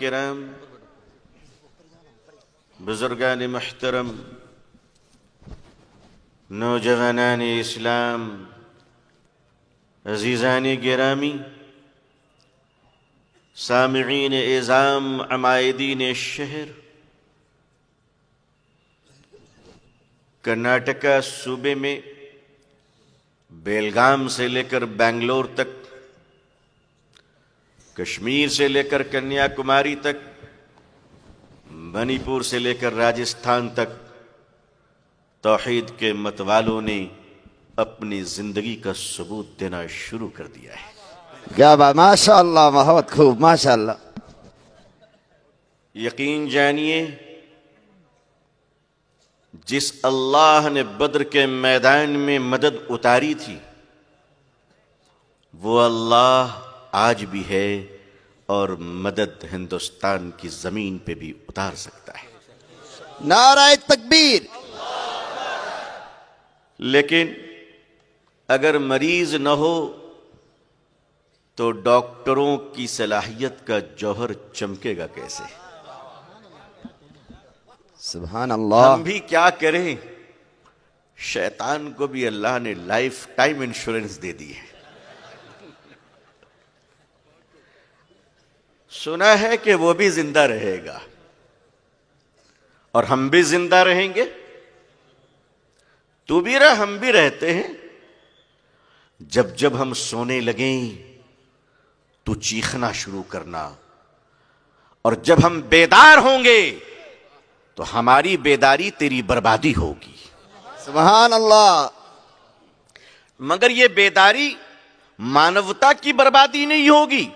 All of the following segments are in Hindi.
किराम, बुजुर्गान मुहतरम, नौजवानान इस्लाम, अजीज़ान गिरामी, सामिईन इज़ाम, अमायदीन शहर, कर्नाटका सूबे में बेलगाम से लेकर बेंगलोर तक, कश्मीर से लेकर कन्याकुमारी तक, मणिपुर से लेकर राजस्थान तक तौहीद के मतवालों ने अपनी जिंदगी का सबूत देना शुरू कर दिया है। क्या बात, माशाअल्लाह, बहुत खूब, माशाअल्लाह। यकीन जानिए, जिस अल्लाह ने बद्र के मैदान में मदद उतारी थी, वो अल्लाह आज भी है और मदद हिंदुस्तान की जमीन पे भी उतार सकता है। नाराए तकबीर। लेकिन अगर मरीज न हो तो डॉक्टरों की सलाहियत का जौहर चमकेगा कैसे? सुभान अल्लाह। हम भी क्या करें, शैतान को भी अल्लाह ने लाइफ टाइम इंश्योरेंस दे दी है। सुना है कि वो भी जिंदा रहेगा और हम भी जिंदा रहेंगे। तू भी रह, हम भी रहते हैं। जब जब हम सोने लगें तो चीखना शुरू करना, और जब हम बेदार होंगे तो हमारी बेदारी तेरी बर्बादी होगी। सुभान अल्लाह। मगर ये बेदारी मानवता की बर्बादी नहीं होगी,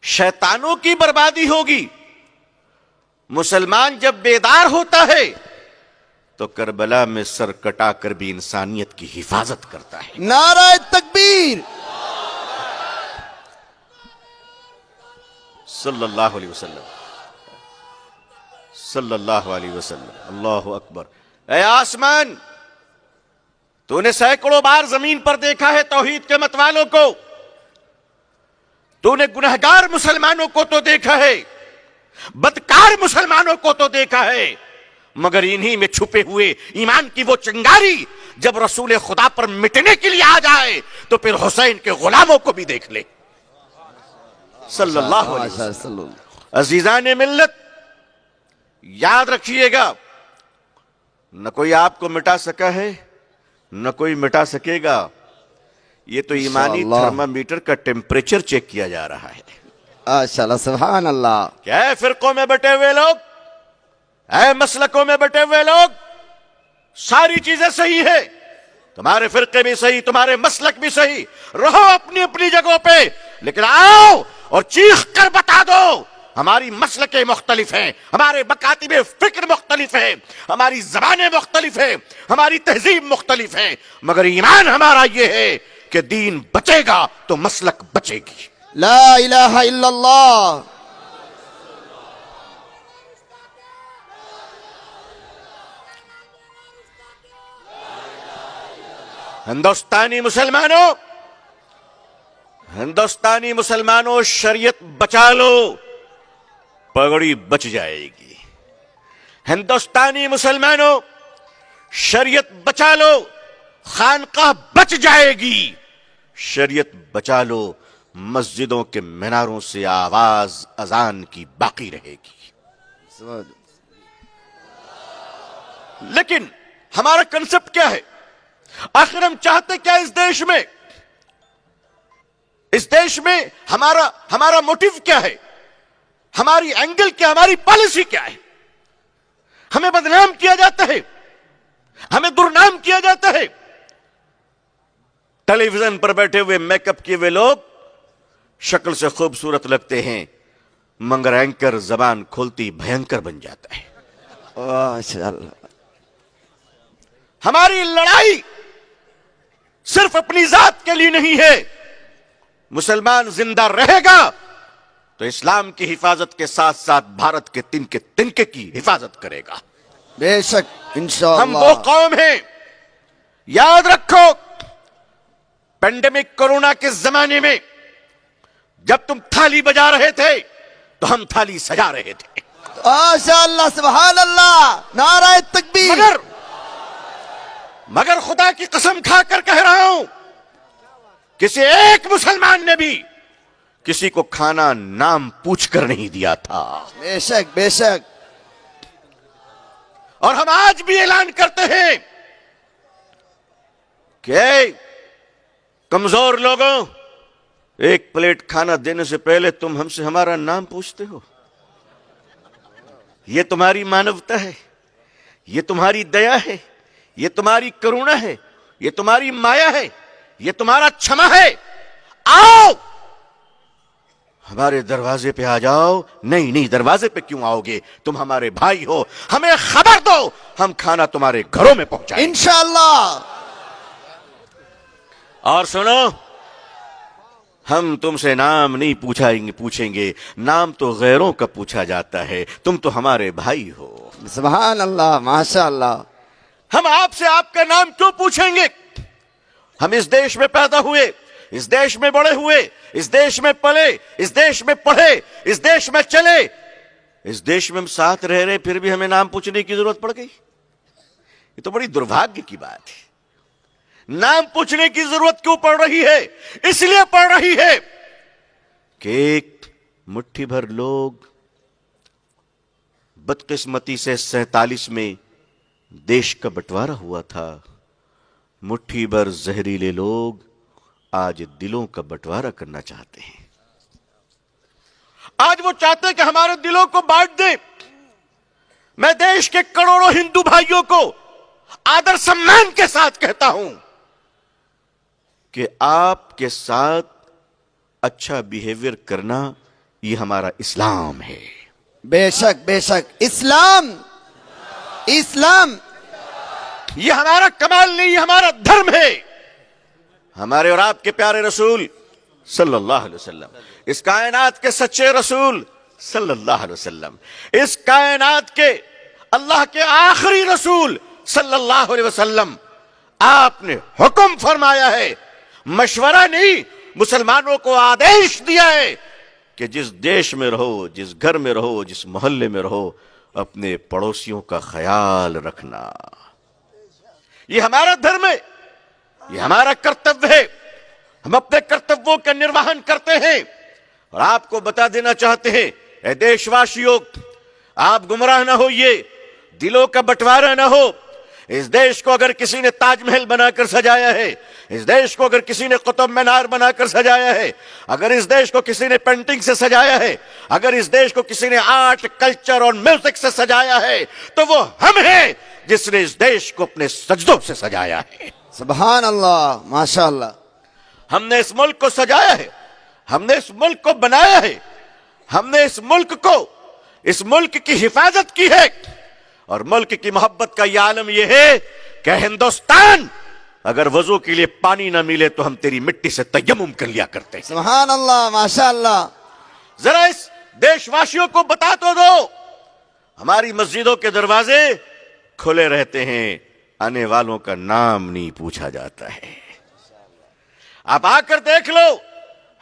शैतानों की बर्बादी होगी। मुसलमान जब बेदार होता है तो करबला में सर कटाकर भी इंसानियत की हिफाजत करता है। नाराए तकबीर। सल्लल्लाहु अलैहि वसल्लम, सल्लल्लाहु अलैहि वसल्लम। अल्लाहु अकबर। ऐ आसमान, तूने सैकड़ों बार जमीन पर देखा है तौहीद के मतवालों को। तूने गुनहगार मुसलमानों को तो देखा है, बदकार मुसलमानों को तो देखा है, मगर इन्हीं में छुपे हुए ईमान की वो चिंगारी जब रसूल खुदा पर मिटने के लिए आ जाए तो फिर हुसैन के गुलामों को भी देख ले। सल्लल्लाहु अलैहि वसल्लम। अजीजान मिल्लत, याद रखिएगा, न कोई आपको मिटा सका है, न कोई मिटा सकेगा। ये तो ईमानी थर्मामीटर का टेम्परेचर चेक किया जा रहा है। माशाअल्लाह, सुभान अल्लाह। क्या है फिरकों में बटे हुए लोग, है मसलकों में बटे हुए लोग, सारी चीजें सही है, तुम्हारे फिरके भी सही, तुम्हारे मसलक भी सही, रहो अपनी अपनी जगहों पे, लेकिन आओ और चीख कर बता दो हमारी मसलकें मुख्तलिफ हैं, हमारे मकातिब फिक्र मुख्तलिफ है, हमारी जबानें मुख्तलिफ है, हमारी तहजीब मुख्तलिफ है, मगर ईमान हमारा ये है कि दीन बचेगा तो मसलक बचेगी। ला इलाहा इल्लल्लाह। हिंदुस्तानी मुसलमानों, हिंदुस्तानी मुसलमानों, शरीयत बचा लो, पगड़ी बच जाएगी। हिंदुस्तानी मुसलमानों, शरीयत बचा लो, खानकाह बच जाएगी। शरीयत बचा लो, मस्जिदों के मीनारों से आवाज अजान की बाकी रहेगी। लेकिन हमारा कंसेप्ट क्या है? आखिर हम चाहते क्या इस देश में? इस देश में हमारा मोटिव क्या है? हमारी एंगल क्या, हमारी पॉलिसी क्या है? हमें बदनाम किया जाता है, हमें दुर्नाम किया जाता है। टेलीविजन पर बैठे हुए मेकअप किए हुए लोग शक्ल से खूबसूरत लगते हैं, मगर एंकर जबान खोलती भयंकर बन जाता है। माशाअल्लाह। हमारी लड़ाई सिर्फ अपनी जात के लिए नहीं है। मुसलमान जिंदा रहेगा तो इस्लाम की हिफाजत के साथ साथ भारत के तिनके की हिफाजत करेगा। बेशक, इंशाअल्लाह। हम वो कौम हैं, याद रखो, पेंडेमिक कोरोना के जमाने में जब तुम थाली बजा रहे थे तो हम थाली सजा रहे थे। माशाअल्लाह, सुभान अल्लाह, नाराए तकबीर। मगर खुदा की कसम खाकर कह रहा हूं, किसी एक मुसलमान ने भी किसी को खाना नाम पूछकर नहीं दिया था। बेशक बेशक। और हम आज भी ऐलान करते हैं कि कमजोर लोगों, एक प्लेट खाना देने से पहले तुम हमसे हमारा नाम पूछते हो। यह तुम्हारी मानवता है, यह तुम्हारी दया है, यह तुम्हारी करुणा है, यह तुम्हारी माया है, यह तुम्हारा क्षमा है। आओ हमारे दरवाजे पे आ जाओ। नहीं नहीं, दरवाजे पे क्यों आओगे? तुम हमारे भाई हो, हमें खबर दो, हम खाना तुम्हारे घरों में पहुंचाएंगे इंशाअल्लाह। और सुनो, हम तुमसे नाम नहीं पूछेंगे, नाम तो गैरों का पूछा जाता है। तुम तो हमारे भाई हो। सुभान अल्लाह, माशाअल्लाह। हम आपसे आपका नाम क्यों पूछेंगे? हम इस देश में पैदा हुए, इस देश में बड़े हुए, इस देश में पले, इस देश में पढ़े, इस देश में चले, इस देश में हम साथ रह रहे, फिर भी हमें नाम पूछने की जरूरत पड़ गई। ये तो बड़ी दुर्भाग्य की बात है। नाम पूछने की जरूरत क्यों पड़ रही है? इसलिए पड़ रही है कि एक मुट्ठी भर लोग, बदकिस्मती से 47 में देश का बंटवारा हुआ था, मुट्ठी भर जहरीले लोग आज दिलों का बंटवारा करना चाहते हैं। आज वो चाहते हैं कि हमारे दिलों को बांट दे। मैं देश के करोड़ों हिंदू भाइयों को आदर सम्मान के साथ कहता हूं कि आपके साथ अच्छा बिहेवियर करना ये हमारा इस्लाम है। बेशक बेशक, इस्लाम इस्लाम। ये हमारा कमाल नहीं, ये हमारा धर्म है। हमारे और आपके प्यारे रसूल सल्लल्लाहु अलैहि वसल्लम, इस कायनात के सच्चे रसूल सल्लल्लाहु अलैहि वसल्लम, इस कायनात के अल्लाह के आखिरी रसूल सल्लल्लाहु अलैहि वसल्लम, आपने हुक्म फरमाया है, मशवरा नहीं, मुसलमानों को आदेश दिया है कि जिस देश में रहो, जिस घर में रहो, जिस मोहल्ले में रहो, अपने पड़ोसियों का ख्याल रखना। ये हमारा धर्म है, ये हमारा कर्तव्य है। हम अपने कर्तव्यों का निर्वहन करते हैं और आपको बता देना चाहते हैं, ऐ देशवासियों, आप गुमराह ना होइए, दिलों का बंटवारा ना हो। इस देश को अगर किसी ने ताजमहल बनाकर सजाया है, इस देश को अगर किसी ने कुतुब मीनार बनाकर सजाया है, अगर इस देश को किसी ने पेंटिंग से सजाया है, अगर इस देश को किसी ने आर्ट, कल्चर और म्यूजिक से सजाया है, तो वो हम हैं जिसने इस देश को अपने सजदों से सजाया है। सुभान अल्लाह, माशाअल्लाह। हमने इस मुल्क को सजाया है, हमने इस मुल्क को बनाया है, हमने इस मुल्क की हिफाजत की है। और मुल्क की मोहब्बत का यह आलम यह है कि हिंदुस्तान, अगर वजू के लिए पानी ना मिले तो हम तेरी मिट्टी से तयम्मुम कर लिया करते हैं। सुभान अल्लाह, माशाअल्लाह। जरा इस देशवासियों को बता तो दो, हमारी मस्जिदों के दरवाजे खुले रहते हैं, आने वालों का नाम नहीं पूछा जाता है। आप आकर देख लो,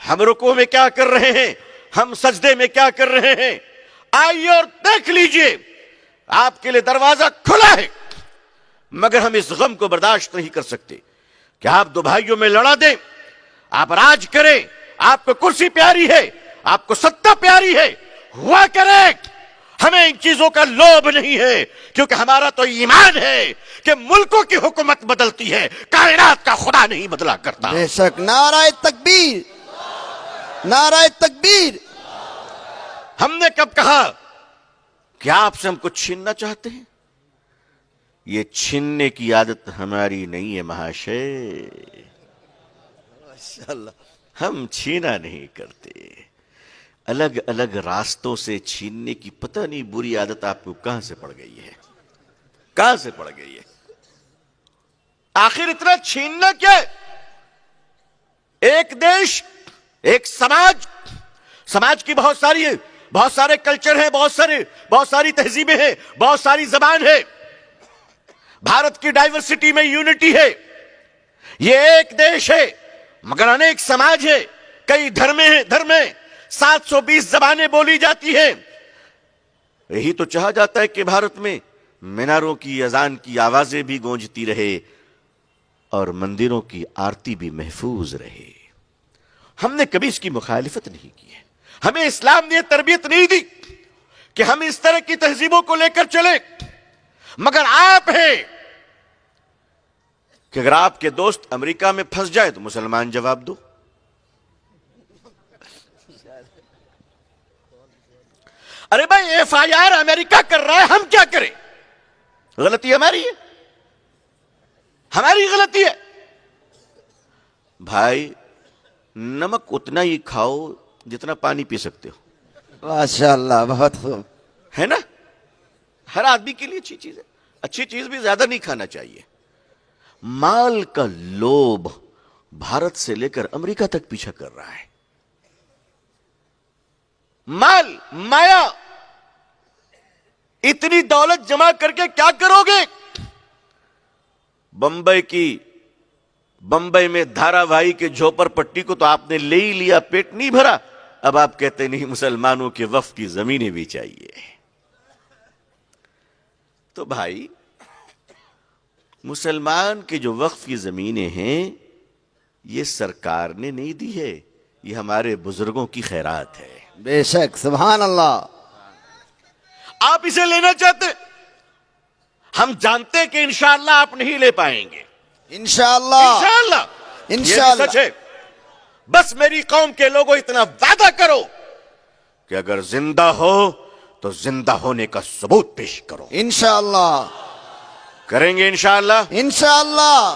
हम रुकू में क्या कर रहे हैं, हम सजदे में क्या कर रहे हैं। आइए और देख लीजिए, आपके लिए दरवाजा खुला है। मगर हम इस गम को बर्दाश्त नहीं कर सकते कि आप दो भाइयों में लड़ा दें, आप राज करें। आपको कुर्सी प्यारी है, आपको सत्ता प्यारी है, हुआ करे। हमें इन चीजों का लोभ नहीं है, क्योंकि हमारा तो ईमान है कि मुल्कों की हुकूमत बदलती है, कायनात का खुदा नहीं बदला करता। बेशक। नाराए तकबीर, नाराए तकबीर। हमने कब कहा कि आपसे हम कुछ छीनना चाहते हैं? ये छीनने की आदत हमारी नहीं है महाशय, माशाअल्लाह। हम छीना नहीं करते। अलग अलग रास्तों से छीनने की पता नहीं बुरी आदत आपको कहां से पड़ गई है, कहां से पड़ गई है। आखिर इतना छीनना क्या है? एक देश, एक समाज, समाज की बहुत सारे कल्चर हैं, बहुत सारी तहजीबें हैं, बहुत सारी जबान है। भारत की डाइवर्सिटी में यूनिटी है। ये एक देश है मगर अनेक समाज है, कई धर्म है, 720 जबानें बोली जाती है। यही तो चाहा जाता है कि भारत में मीनारों की अजान की आवाजें भी गूंजती रहे और मंदिरों की आरती भी महफूज रहे। हमने कभी इसकी मुखालिफत नहीं की है। हमें इस्लाम ने तरबियत नहीं दी कि हम इस तरह की तहजीबों को लेकर चले। मगर आप हैं कि अगर आपके दोस्त अमेरिका में फंस जाए तो मुसलमान जवाब दो। अरे भाई, एफआईआर अमेरिका कर रहा है, हम क्या करें? गलती हमारी है, हमारी गलती है। भाई, नमक उतना ही खाओ जितना पानी पी सकते हो। माशाअल्लाह, बहुत खूब है ना। हर आदमी के लिए अच्छी चीज है, अच्छी चीज भी ज्यादा नहीं खाना चाहिए। माल का लोभ भारत से लेकर अमेरिका तक पीछा कर रहा है। माल, माया, इतनी दौलत जमा करके क्या करोगे? बंबई में धारावाही के झोपड़पट्टी को तो आपने ले ही लिया, पेट नहीं भरा। अब आप कहते नहीं मुसलमानों के वक्फ की जमीनें भी चाहिए। तो भाई, मुसलमान के जो वक्फ की जमीनें हैं, ये सरकार ने नहीं दी है, ये हमारे बुजुर्गों की खैरात है। बेशक। सुभान अल्लाह। आप इसे लेना चाहते, हम जानते हैं कि इंशाअल्लाह आप नहीं ले पाएंगे। इंशाअल्लाह, इंशाअल्लाह, इंशाअल्लाह। ये सच है। बस मेरी कौम के लोगों इतना वादा करो कि अगर जिंदा हो तो जिंदा होने का सबूत पेश करो। इंशाअल्लाह करेंगे, इंशाअल्लाह। इंशाअल्लाह।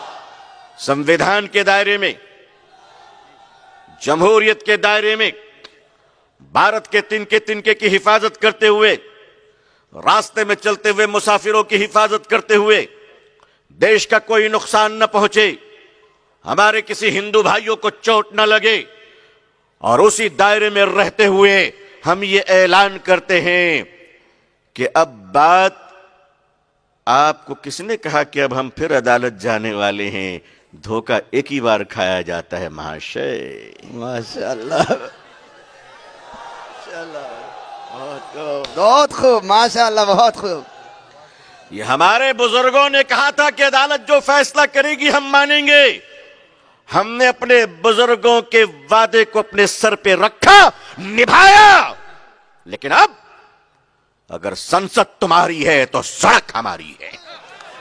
संविधान के दायरे में, जमहूरियत के दायरे में, भारत के तिनके की हिफाजत करते हुए, रास्ते में चलते हुए मुसाफिरों की हिफाजत करते हुए, देश का कोई नुकसान न पहुंचे, हमारे किसी हिंदू भाइयों को चोट न लगे, और उसी दायरे में रहते हुए हम ये ऐलान करते हैं कि अब बात, आपको किसने कहा कि अब हम फिर अदालत जाने वाले हैं? धोखा एक ही बार खाया जाता है महाशय। माशाअल्लाह, बहुत खूब माशाल्लाह, बहुत खूब। ये हमारे बुजुर्गों ने कहा था कि अदालत जो फैसला करेगी हम मानेंगे। हमने अपने बुजुर्गों के वादे को अपने सर पे रखा, निभाया। लेकिन अब अगर संसद तुम्हारी है तो सड़क हमारी है।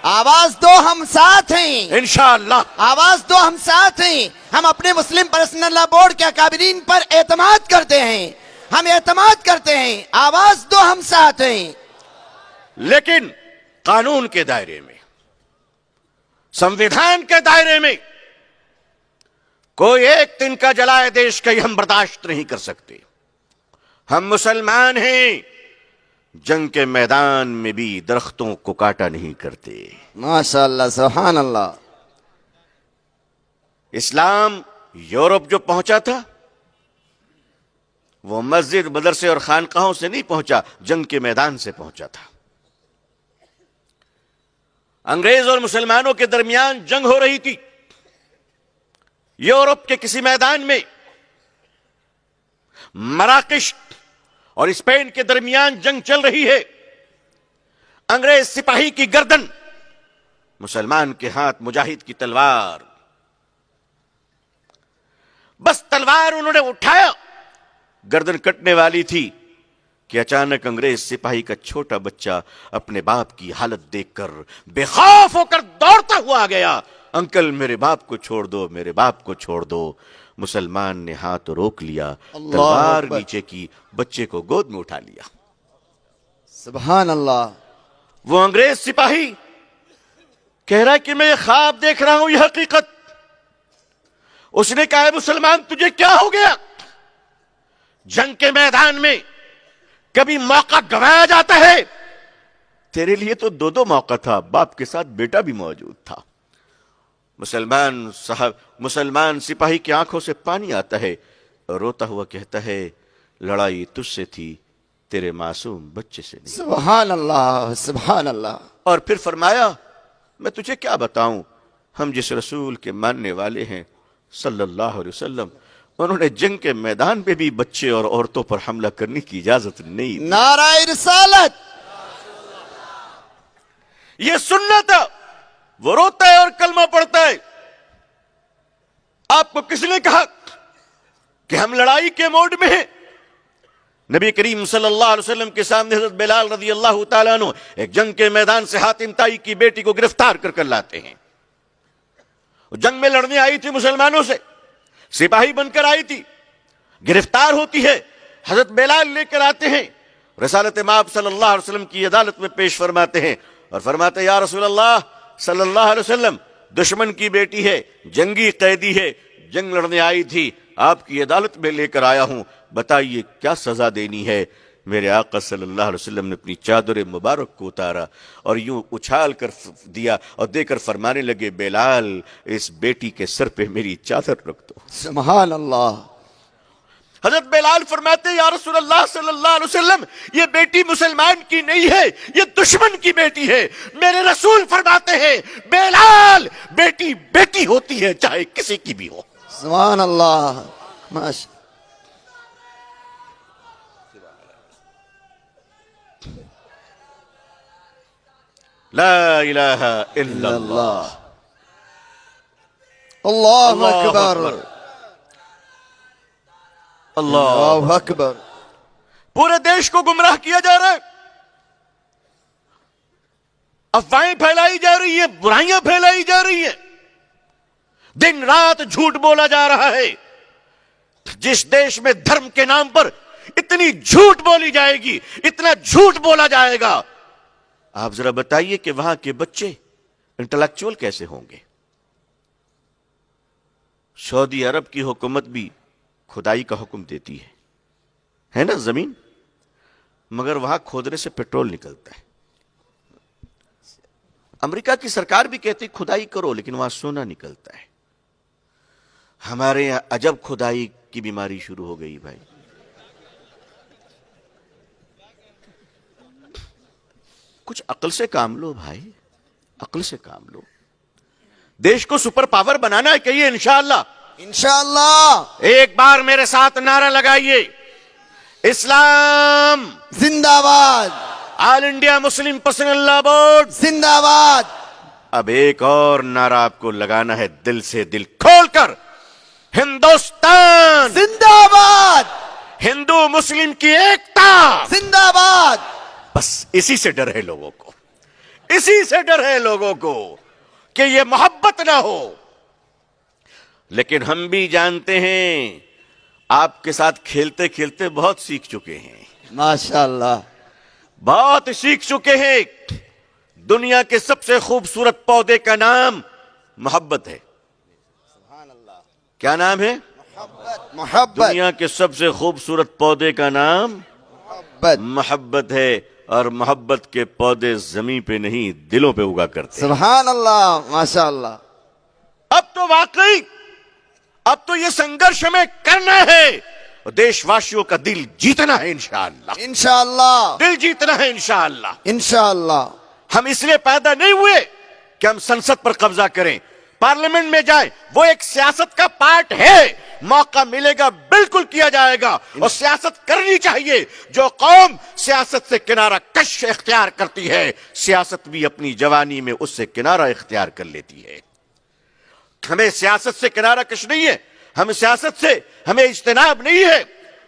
आवाज दो, हम साथ हैं इंशाअल्लाह। आवाज दो, हम साथ हैं। हम अपने मुस्लिम पर्सनल लॉ बोर्ड के अकाबिरीन पर एतमाद करते हैं, हम एतमाद करते हैं। आवाज दो, हम साथ हैं। लेकिन कानून के दायरे में, संविधान के दायरे में कोई एक दिन का जलाए देश का हम बर्दाश्त नहीं कर सकते। हम मुसलमान हैं, जंग के मैदान में भी दरख्तों को काटा नहीं करते। माशाल्लाह, सुभान अल्लाह। इस्लाम यूरोप जो पहुंचा था वो मस्जिद, मदरसे और खानकाहों से नहीं पहुंचा, जंग के मैदान से पहुंचा था। अंग्रेज और मुसलमानों के दरमियान जंग हो रही थी। यूरोप के किसी मैदान में मराकश और स्पेन के दरमियान जंग चल रही है। अंग्रेज सिपाही की गर्दन, मुसलमान के हाथ मुजाहिद की तलवार। बस तलवार उन्होंने उठाया, गर्दन कटने वाली थी कि अचानक अंग्रेज सिपाही का छोटा बच्चा अपने बाप की हालत देखकर बेखौफ होकर दौड़ता हुआ आ गया। अंकल, मेरे बाप को छोड़ दो, मेरे बाप को छोड़ दो। मुसलमान ने हाथ रोक लिया, तलवार नीचे की, बच्चे को गोद में उठा लिया। सुभान अल्लाह। वो अंग्रेज सिपाही कह रहा है कि मैं ये ख्वाब देख रहा हूं, ये हकीकत। उसने कहा, मुसलमान तुझे क्या हो गया? जंग के मैदान में कभी मौका गंवाया जाता है? तेरे लिए तो दो दो मौका था, बाप के साथ बेटा भी मौजूद था। मुसलमान सिपाही की आंखों से पानी आता है और रोता हुआ कहता है, लड़ाई तुझसे थी, तेरे मासूम बच्चे से नहीं। सुभान अल्लाह, सुभान अल्लाह। और फिर फरमाया, मैं तुझे क्या बताऊं, हम जिस रसूल के मानने वाले हैं सल्लल्लाहु अलैहि वसल्लम, उन्होंने जंग के मैदान पे भी बच्चे और औरतों पर हमला करने की इजाजत नहीं दी। नाराए रिसालत। ये सुन्नत है। वो रोता है और कलमा पढ़ता है। आपको किसने कहा कि हम लड़ाई के मोड में हैं? नबी करीम सल्लल्लाहु अलैहि वसल्लम के सामने हज़रत बिलाल रज़ी अल्लाह तआला अन्हु एक जंग के मैदान से हातिम ताई की बेटी को गिरफ्तार कर लाते हैं। जंग में लड़ने आई थी मुसलमानों से, सिपाही बनकर आई थी, गिरफ्तार होती है। हजरत बिलाल लेकर आते हैं, रसालत माब सल्लल्लाहु अलैहि वसल्लम की अदालत में पेश फरमाते हैं और फरमाते हैं, या रसूल अल्लाह सल्लल्लाहु अलैहि वसल्लम, दुश्मन की बेटी है, जंगी कैदी है, जंग लड़ने आई थी, आपकी अदालत में लेकर आया हूं, बताइए क्या सजा देनी है? मेरे आका सल्लल्लाहु अलैहि वसल्लम ने अपनी चादर मुबारक को उतारा और यूं उछाल कर दिया और देकर फरमाने लगे, बिलाल, इस बेटी के सर पे मेरी चादर रख दो। सुभान अल्लाह। हजरत बिलाल फरमाते, या रसूल अल्लाह सल्लल्लाहु अलैहि वसल्लम, ये बेटी मुसलमान की नहीं है, ये दुश्मन की बेटी है। मेरे रसूल फरमाते हैं, बिलाल, बेटी बेटी होती है, चाहे किसी की भी हो। सुभान अल्लाह। माशा ला इलाहा इल्लल्लाह। अल्लाहु अकबर, अल्लाह अकबर। पूरे देश को गुमराह किया जा रहा है, अफवाहें फैलाई जा रही है, बुराइयां फैलाई जा रही है, दिन रात झूठ बोला जा रहा है। जिस देश में धर्म के नाम पर इतनी झूठ बोली जाएगी, इतना झूठ बोला जाएगा, आप जरा बताइए कि वहां के बच्चे इंटेलेक्चुअल कैसे होंगे? सऊदी अरब की हुकूमत भी खुदाई का हुक्म देती है ना जमीन, मगर वहां खोदने से पेट्रोल निकलता है। अमेरिका की सरकार भी कहती खुदाई करो, लेकिन वहां सोना निकलता है। हमारे यहां अजब खुदाई की बीमारी शुरू हो गई भाई। कुछ अक्ल से काम लो भाई, अक्ल से काम लो। देश को सुपर पावर बनाना है, कहिए इंशाअल्लाह। इंशाअल्लाह। एक बार मेरे साथ नारा लगाइए, इस्लाम जिंदाबाद, all India Muslim personal law board. जिंदाबाद। अब एक और नारा आपको लगाना है दिल से दिल खोलकर, हिंदुस्तान जिंदाबाद, हिंदू मुस्लिम की एकता। जिंदाबाद। बस इसी से डर है लोगों को, इसी से डर है लोगों को कि ये मोहब्बत ना हो। लेकिन हम भी जानते हैं, आपके साथ खेलते खेलते बहुत सीख चुके हैं, माशाअल्लाह, बहुत सीख चुके हैं। दुनिया के सबसे खूबसूरत पौधे का नाम मोहब्बत है। क्या नाम है? मोहब्बत, दुनिया के सबसे खूबसूरत पौधे का नाम मोहब्बत। मोहब्बत है। और मोहब्बत के पौधे जमीन पे नहीं, दिलों पे उगा करते हैं। सुभान अल्लाह, माशाअल्लाह। अब तो वाकई, अब तो ये संघर्ष हमें करना है और देशवासियों का दिल जीतना है इंशाअल्लाह। इंशाअल्लाह, दिल जीतना है इंशाअल्लाह। इंशाअल्लाह। हम इसलिए पैदा नहीं हुए कि हम संसद पर कब्जा करें, पार्लियामेंट में जाए, वो एक सियासत का पार्ट है। मौका मिलेगा बिल्कुल किया जाएगा और सियासत करनी चाहिए। जो कौम सियासत से किनारा कश इख्तियार करती है, सियासत भी अपनी जवानी में उससे किनारा इख्तियार कर लेती है। हमें सियासत से किनारा कश नहीं है, हम सियासत से हमें इज्तिनाब नहीं है,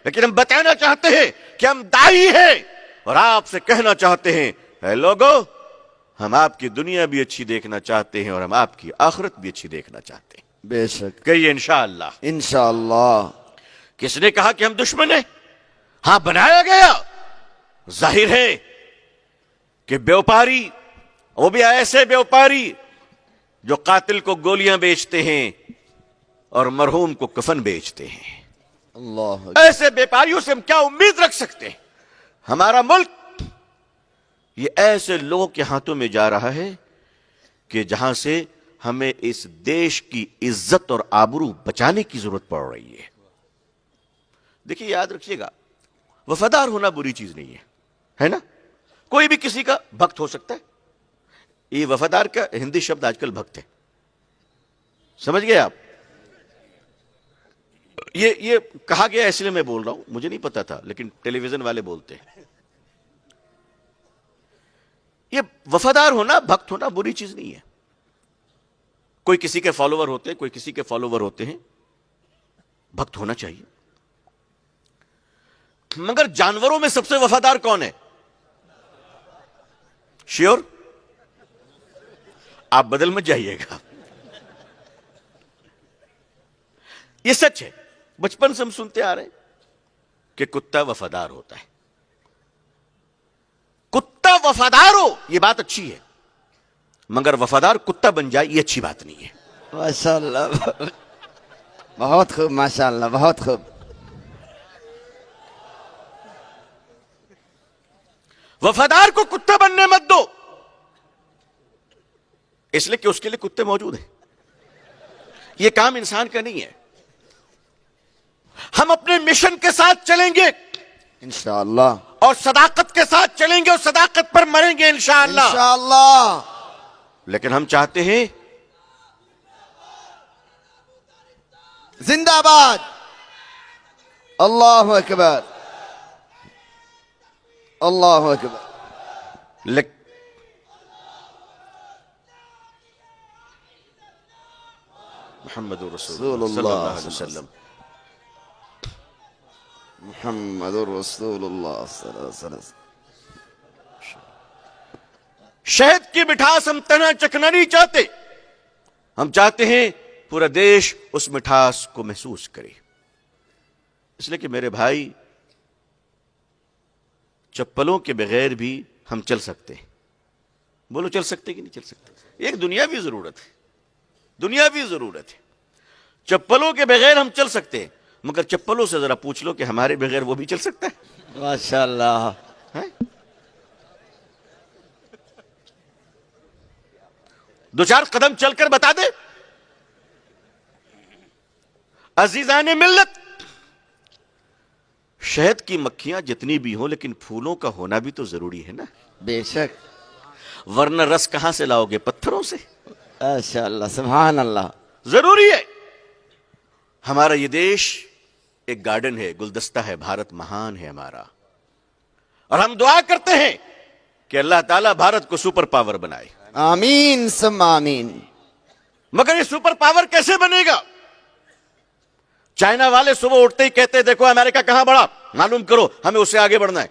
लेकिन हम बताना चाहते हैं कि हम दाई हैं और आपसे कहना चाहते हैं, है लोगों, हम आपकी दुनिया भी अच्छी देखना चाहते हैं और हम आपकी आखिरत भी अच्छी देखना चाहते हैं। बेशक, कहिए इंशाअल्लाह। इंशाअल्लाह। किसने कहा कि हम दुश्मन हैं? हां, बनाया गया। जाहिर है कि व्यापारी, वो भी ऐसे व्यापारी जो कातिल को गोलियां बेचते हैं और मरहूम को कफन बेचते हैं, अल्लाह, ऐसे व्यापारियों से हम क्या उम्मीद रख सकते हैं? हमारा मुल्क ये ऐसे लोगों के हाथों में जा रहा है कि जहां से हमें इस देश की इज्जत और आबरू बचाने की जरूरत पड़ रही है। देखिए, याद रखिएगा, वफादार होना बुरी चीज नहीं है ना? कोई भी किसी का भक्त हो सकता है। ये वफादार का हिंदी शब्द आजकल भक्त है, समझ गए आप? ये कहा गया, इसलिए मैं बोल रहा हूं, मुझे नहीं पता था, लेकिन टेलीविजन वाले बोलते हैं। ये वफादार होना, भक्त होना बुरी चीज नहीं है। कोई किसी के फॉलोवर होते हैं, कोई किसी के फॉलोवर होते हैं, भक्त होना चाहिए। मगर जानवरों में सबसे वफादार कौन है? श्योर? आप बदल मत जाइएगा, यह सच है। बचपन से हम सुनते आ रहे हैं कि कुत्ता वफादार होता है। कुत्ता वफादार हो, यह बात अच्छी है, मगर वफादार कुत्ता बन जाए, यह अच्छी बात नहीं है। माशाअल्लाह, बहुत खूब, माशाअल्लाह, बहुत खूब। वफादार को कुत्ता बनने मत दो, इसलिए कि उसके लिए कुत्ते मौजूद हैं। यह काम इंसान का नहीं है। हम अपने मिशन के साथ चलेंगे इंशाअल्लाह, और सदाकत के साथ चलेंगे और सदाकत पर मरेंगे इंशाअल्लाह। इंशाअल्लाह। लेकिन हम चाहते हैं, जिंदाबाद, अल्लाहु अकबर, अल्लाहु अकबर। मुहम्मदुर रसूलुल्लाह सल्लल्लाहु अलैहि वसल्लम, मुहम्मदुर रसूलुल्लाह सल्लल्लाहु अलैहि वसल्लम। शहद की मिठास हम तना चखना नहीं चाहते, हम चाहते हैं पूरा देश उस मिठास को महसूस करे। इसलिए कि मेरे भाई, चप्पलों के बगैर भी हम चल सकते हैं। बोलो, चल सकते कि नहीं चल सकते? एक दुनियावी जरूरत है, दुनियावी जरूरत है। चप्पलों के बगैर हम चल सकते हैं, मगर चप्पलों से जरा पूछ लो कि हमारे बगैर वो भी चल सकता है? माशाअल्लाह, है? दो चार कदम चलकर बता दे। अजीजाने मिल्लत, शहद की मक्खियां जितनी भी हो, लेकिन फूलों का होना भी तो जरूरी है ना। बेशक, वरना रस कहां से लाओगे? पत्थरों से। माशाअल्लाह, सुभान अल्लाह। जरूरी है। हमारा ये देश एक गार्डन है, गुलदस्ता है, भारत महान है हमारा। और हम दुआ करते हैं कि अल्लाह ताला भारत को सुपर पावर बनाए। आमीन सुम्मा आमीन। मगर ये सुपर पावर कैसे बनेगा? चाइना वाले सुबह उठते ही कहते हैं देखो अमेरिका कहां बढ़ा, मालूम करो, हमें उससे आगे बढ़ना है।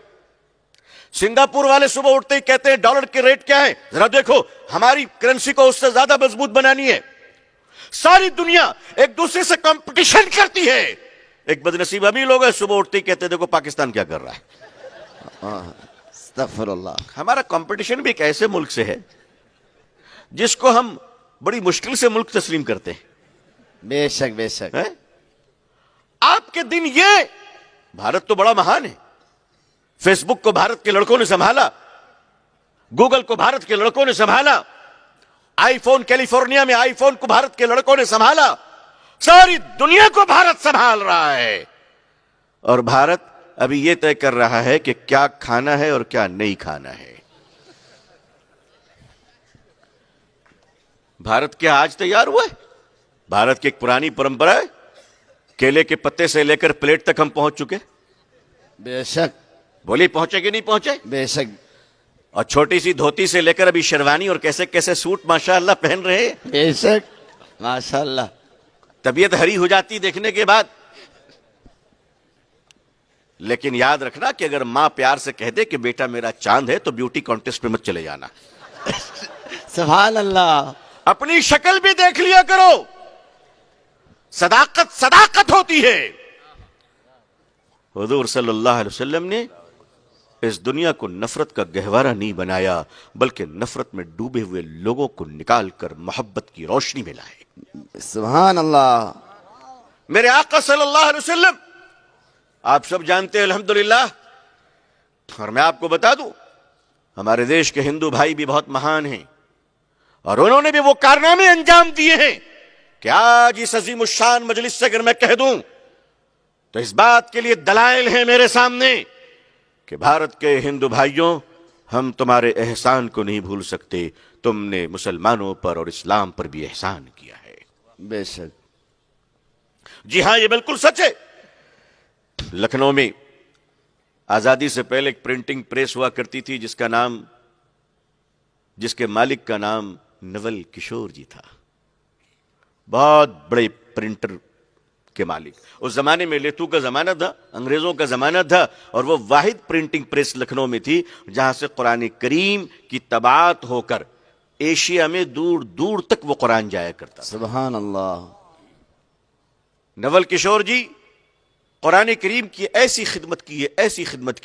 सिंगापुर वाले सुबह उठते ही कहते हैं डॉलर के रेट क्या है, जरा देखो, हमारी करेंसी को उससे ज्यादा मजबूत बनानी है। सारी दुनिया एक दूसरे से कंपटीशन करती है। एक बदनसीब अभी लोग हैं, सुबह उठते ही कहते हैं देखो पाकिस्तान क्या कर रहा है। अस्तगफिरुल्लाह। हमारा कंपटीशन भी एक ऐसे मुल्क से है जिसको हम बड़ी मुश्किल से मुल्क तस्लीम करते हैं। बेशक बेशक है? आपके दिन ये, भारत तो बड़ा महान है। फेसबुक को भारत के लड़कों ने संभाला, गूगल को भारत के लड़कों ने संभाला, आईफोन, कैलिफोर्निया में आईफोन को भारत के लड़कों ने संभाला, सारी दुनिया को भारत संभाल रहा है। और भारत अभी यह तय कर रहा है कि क्या खाना है और क्या नहीं खाना है। भारत क्या आज तैयार हुआ है? भारत की एक पुरानी परंपरा है, केले के पत्ते से लेकर प्लेट तक हम पहुंच चुके। बेशक। बोलिए पहुंचे कि नहीं पहुंचे? बेशक। और छोटी सी धोती से लेकर अभी शेरवानी और कैसे कैसे सूट माशाअल्लाह पहन रहे हैं। बेशक माशाअल्लाह। तबीयत हरी हो जाती देखने के बाद। लेकिन याद रखना कि अगर मां प्यार से कह दे कि बेटा मेरा चांद है तो ब्यूटी कॉन्टेस्ट में मत चले जाना। सुभान अल्लाह। अपनी शक्ल भी देख लिया करो। सदाकत सदाकत होती है। हुजूर सल्लल्लाहु अलैहि वसल्लम ने इस दुनिया को नफरत का गहवारा नहीं बनाया, बल्कि नफरत में डूबे हुए लोगों को निकालकर मोहब्बत की रोशनी में लाए। सुभान अल्लाह। मेरे आका सल्लल्लाहु अलैहि वसल्लम आप सब जानते हैं अल्हम्दुलिल्लाह। और मैं आपको बता दूं, हमारे देश के हिंदू भाई भी बहुत महान हैं और उन्होंने भी वो कारनामे अंजाम दिए हैं कि आज इस अजीम उश्शान मजलिस से अगर मैं कह दूं तो इस बात के लिए दलाइल हैं मेरे सामने कि भारत के हिंदू भाइयों, हम तुम्हारे एहसान को नहीं भूल सकते। तुमने मुसलमानों पर और इस्लाम पर भी एहसान किया है। बेशक। जी हां, ये बिल्कुल सच है। लखनऊ में आजादी से पहले एक प्रिंटिंग प्रेस हुआ करती थी जिसके मालिक का नाम नवल किशोर जी था। बहुत बड़े प्रिंटर के मालिक। उस जमाने में लेथू का जमाना था, अंग्रेजों का जमाना था, और वो वाहिद प्रिंटिंग प्रेस लखनऊ में थी जहां से कुरान करीम की तबाअत होकर एशिया में दूर दूर तक वो कुरान जाया करता। सुभान अल्लाह। नवल किशोर जी कुरान करीम की ऐसी खिदमत की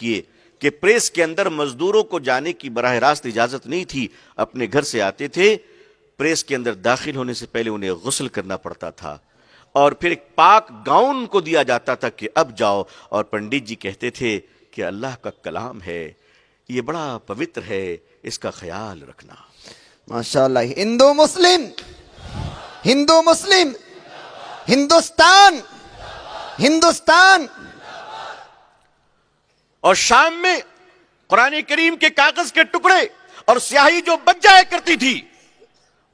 है कि प्रेस के अंदर मजदूरों को जाने की बराह रास्त इजाजत नहीं थी। अपने घर से आते थे, प्रेस के अंदर दाखिल होने से पहले उन्हें गुस्ल करना पड़ता था और फिर एक पाक गाउन को दिया जाता था कि अब जाओ। और पंडित जी कहते थे कि अल्लाह का कलाम है, ये बड़ा पवित्र है, इसका ख्याल रखना। माशाअल्लाह। हिंदू मुस्लिम, हिंदू मुस्लिम, हिंदुस्तान, हिंदुस्तान। और शाम में कुरान करीम के कागज के टुकड़े और स्याही जो बच जाया करती थी,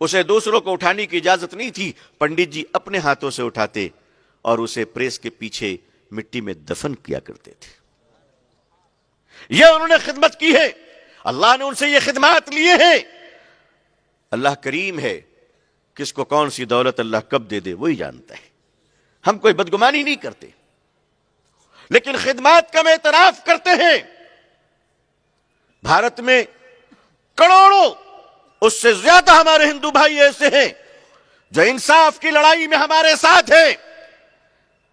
उसे दूसरों को उठाने की इजाजत नहीं थी। पंडित जी अपने हाथों से उठाते और उसे प्रेस के पीछे मिट्टी में दफन किया करते थे। यह उन्होंने खिदमत की है, अल्लाह ने उनसे यह खिदमत लिए हैं। अल्लाह करीम है, किसको कौन सी दौलत अल्लाह कब दे दे वही जानता है। हम कोई बदगुमानी नहीं करते, लेकिन खिदमत का हम एतराफ करते हैं। भारत में करोड़ों, उससे ज्यादा हमारे हिंदू भाई ऐसे हैं जो इंसाफ की लड़ाई में हमारे साथ हैं।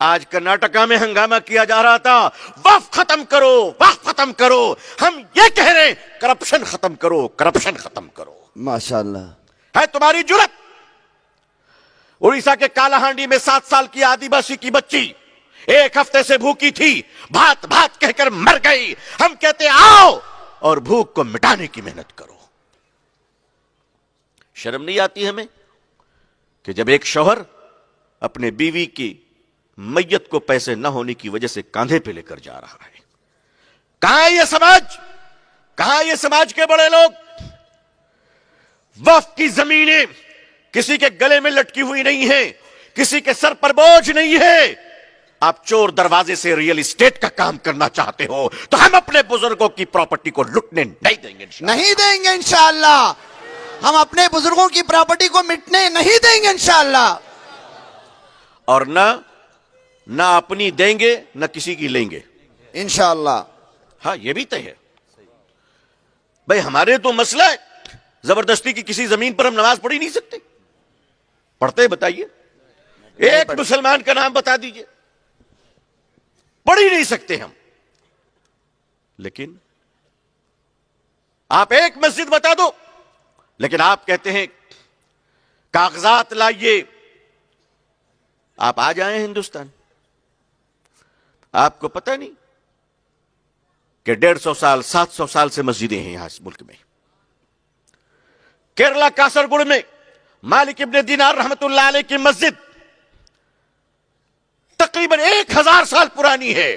आज कर्नाटका में हंगामा किया जा रहा था, वक्फ खत्म करो, वक्फ खत्म करो। हम ये कह रहे हैं करप्शन खत्म करो, करप्शन खत्म करो। माशाअल्लाह। है तुम्हारी जुर्रत। उड़ीसा के कालाहांडी में 7 साल की आदिवासी की बच्ची 1 हफ्ते से भूखी थी, भात भात कहकर मर गई। हम कहते आओ और भूख को मिटाने की मेहनत करो। शर्म नहीं आती हमें कि जब एक शौहर अपने बीवी की मैयत को पैसे न होने की वजह से कांधे पे लेकर जा रहा है? कहां है यह समाज? कहां है यह समाज के बड़े लोग? वक्फ की जमीनें किसी के गले में लटकी हुई नहीं है, किसी के सर पर बोझ नहीं है। आप चोर दरवाजे से रियल एस्टेट का काम करना चाहते हो तो हम अपने बुजुर्गों की प्रॉपर्टी को लुटने नहीं देंगे इंशाअल्लाह। नहीं देंगे इंशाअल्लाह। हम अपने बुजुर्गों की प्रॉपर्टी को मिटने नहीं देंगे इंशाअल्लाह। और ना अपनी देंगे ना किसी की लेंगे इंशाअल्लाह। हाँ, यह भी तय है भाई। हमारे तो मसला है जबरदस्ती की किसी जमीन पर हम नमाज पढ़ ही नहीं सकते। पढ़ते हैं बताइए, एक मुसलमान का नाम बता दीजिए, पढ़ ही नहीं सकते हम। लेकिन आप एक मस्जिद बता दो, लेकिन आप कहते हैं कागजात लाइए। आप आ जाए हिंदुस्तान, आपको पता नहीं कि 150 साल 700 साल से मस्जिदें हैं यहां इस मुल्क में। केरला कासरगुड़ में मालिक इब्ने दीनार रहमतुल्लाह अलैह की मस्जिद तकरीबन 1000 साल पुरानी है।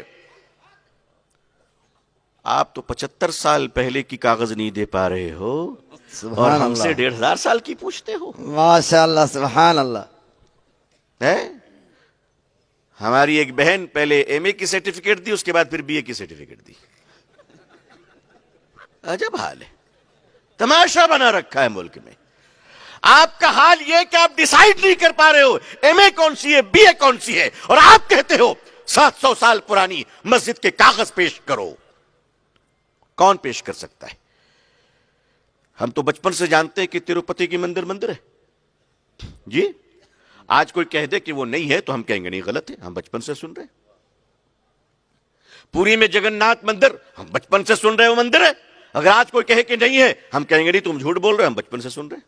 आप तो 75 साल पहले की कागज नहीं दे पा रहे हो और हमसे 1500 साल की पूछते हो। माशाअल्लाह, सुभान अल्लाह। है हमारी एक बहन पहले एमए की सर्टिफिकेट दी, उसके बाद फिर बीए की सर्टिफिकेट दी। अजब हाल है, तमाशा बना रखा है मुल्क में। आपका हाल यह कि आप डिसाइड नहीं कर पा रहे हो एमए कौन सी है, बीए कौन सी है, और आप कहते हो 700 साल पुरानी मस्जिद के कागज पेश करो। कौन पेश कर सकता है? हम तो बचपन से जानते हैं कि तिरुपति की मंदिर है जी। आज कोई कह दे कि वो नहीं है तो हम कहेंगे नहीं, गलत है, हम बचपन से सुन रहे हैं। पुरी में जगन्नाथ मंदिर, हम बचपन से सुन रहे हैं वो मंदिर है। अगर आज कोई कहे कि नहीं है, हम कहेंगे नहीं तुम झूठ बोल रहे हो, हम बचपन से सुन रहे हैं।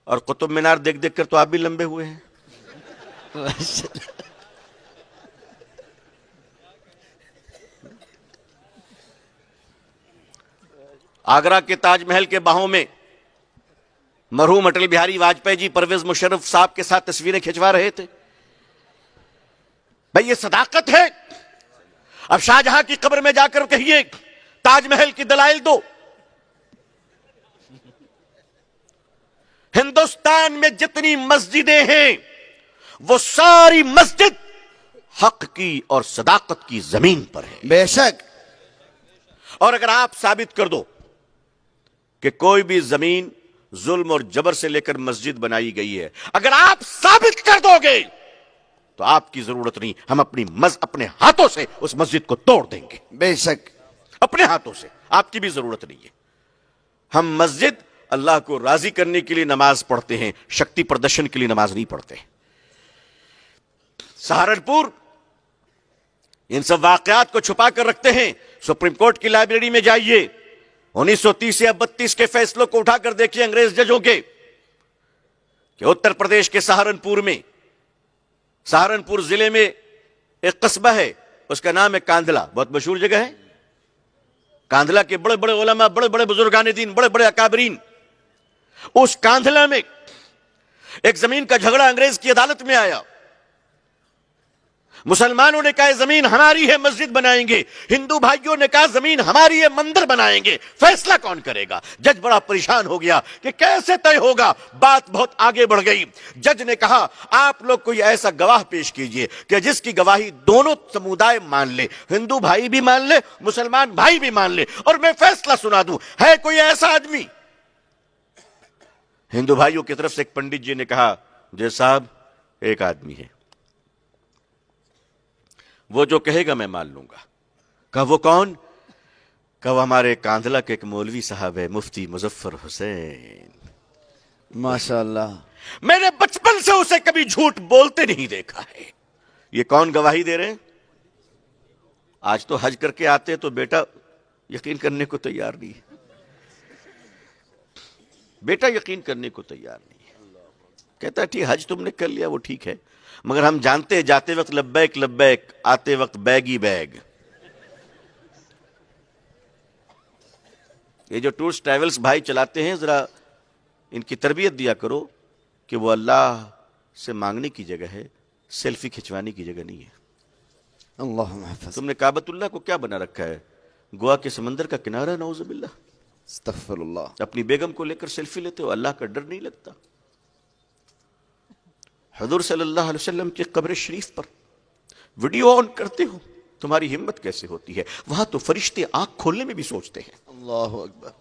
और कुतुब मीनार देख देख कर तो आप भी लंबे हुए हैं। आगरा के ताजमहल के बाहों में मरहूम अटल बिहारी वाजपेयी जी परवेज मुशर्रफ साहब के साथ तस्वीरें खिंचवा रहे थे। भाई ये सदाकत है। अब शाहजहां की कब्र में जाकर कहिए ताजमहल की दलाइल दो। हिंदुस्तान में जितनी मस्जिदें हैं वो सारी मस्जिद हक की और सदाकत की जमीन पर है। बेशक। और अगर आप साबित कर दो कि कोई भी जमीन जुल्म और जबर से लेकर मस्जिद बनाई गई है, अगर आप साबित कर दोगे तो आपकी जरूरत नहीं, हम अपने हाथों से उस मस्जिद को तोड़ देंगे। बेशक, अपने हाथों से, आपकी भी जरूरत नहीं है। हम मस्जिद अल्लाह को राजी करने के लिए नमाज पढ़ते हैं, शक्ति प्रदर्शन के लिए नमाज नहीं पढ़ते। सहारनपुर इन सब वाकयात को छुपा कर रखते हैं। सुप्रीम कोर्ट की लाइब्रेरी में जाइए, 1930 या 32 के फैसलों को उठाकर देखिए अंग्रेज जजों के, कि उत्तर प्रदेश के सहारनपुर जिले में एक कस्बा है, उसका नाम है कांधला, बहुत मशहूर जगह है। कांधला के बड़े बड़े उलमा, बड़े बड़े बुजुर्गान दीन, बड़े बड़े अकाबरीन, उस कांधला में एक जमीन का झगड़ा अंग्रेज की अदालत में आया। मुसलमानों ने कहा जमीन हमारी है, मस्जिद बनाएंगे। हिंदू भाइयों ने कहा जमीन हमारी है, मंदिर बनाएंगे। फैसला कौन करेगा? जज बड़ा परेशान हो गया कि कैसे तय होगा। बात बहुत आगे बढ़ गई। जज ने कहा आप लोग कोई ऐसा गवाह पेश कीजिए कि जिसकी गवाही दोनों समुदाय मान ले, हिंदू भाई भी मान ले, मुसलमान भाई भी मान ले, और मैं फैसला सुना दूं। है कोई ऐसा आदमी? हिंदू भाइयों की तरफ से एक पंडित जी ने कहा जज साहब एक आदमी है, वो जो कहेगा मैं मान लूंगा। कहा वो कौन? कहा वो हमारे कांधला के एक मौलवी साहब है, मुफ्ती मुजफ्फर हुसैन। माशाअल्लाह। मैंने बचपन से उसे कभी झूठ बोलते नहीं देखा है। ये कौन गवाही दे रहे हैं? आज तो हज करके आते तो बेटा यकीन करने को तैयार नहीं है। बेटा यकीन करने को तैयार नहीं है। कहता है ठीक हज तुमने कर लिया वो ठीक है, मगर हम जानते हैं जाते वक्त लब्बैक लब्बैक, आते वक्त बैग ही बैग। ये जो टूर्स ट्रैवल्स भाई चलाते हैं, जरा इनकी तरबियत दिया करो कि वो अल्लाह से मांगने की जगह है, सेल्फी खिंचवाने की जगह नहीं है। अल्लाह तुमने काबतुल्लाह को क्या बना रखा है? गोवा के समंदर का किनारा, नौजुबिल्लाह। अस्तगफिरुल्लाह। अपनी बेगम को लेकर सेल्फी लेते हो, अल्लाह का डर नहीं लगता? हुजूर सल्लल्लाहु अलैहि वसल्लम की कब्र शरीफ पर वीडियो ऑन करते हो, तुम्हारी हिम्मत कैसे होती है? वहां तो फरिश्ते आंख खोलने में भी सोचते हैं। अल्लाहु अकबर।